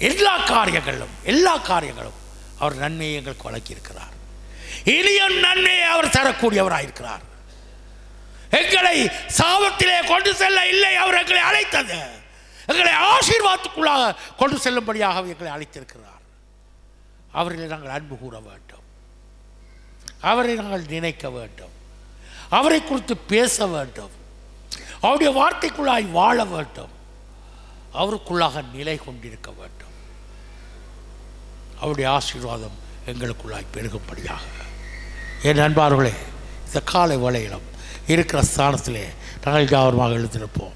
எல்லா காரியங்களும் அவர் நன்மையை எங்களுக்கு வழங்கியிருக்கிறார். இனியும் நன்மையை அவர் தரக்கூடியவராயிருக்கிறார். எங்களை சாபத்திலே கொண்டு செல்ல இல்லை, அவர் எங்களை அழைத்தது எங்களை ஆசீர்வாதத்துக்குள்ளாக கொண்டு செல்லும்படியாக எங்களை அழைத்திருக்கிறார். அவர்களை நாங்கள் அன்பு கூற வேண்டும், அவரை நாங்கள் நினைக்க வேண்டும், அவரை குறித்து பேச வேண்டும், அவருடைய வார்த்தைக்குள்ளாய் வாழ வேண்டும், அவருக்குள்ளாக நிலை கொண்டிருக்க வேண்டும். அவருடைய ஆசீர்வாதம் எங்களுக்குள்ளாய் பெருகும்படியாக. என் அன்பார்களே, இந்த காலை வேளையிலும் இருக்கிற ஸ்தானத்திலே நாங்கள் கௌரவமாக எழுந்திருப்போம்.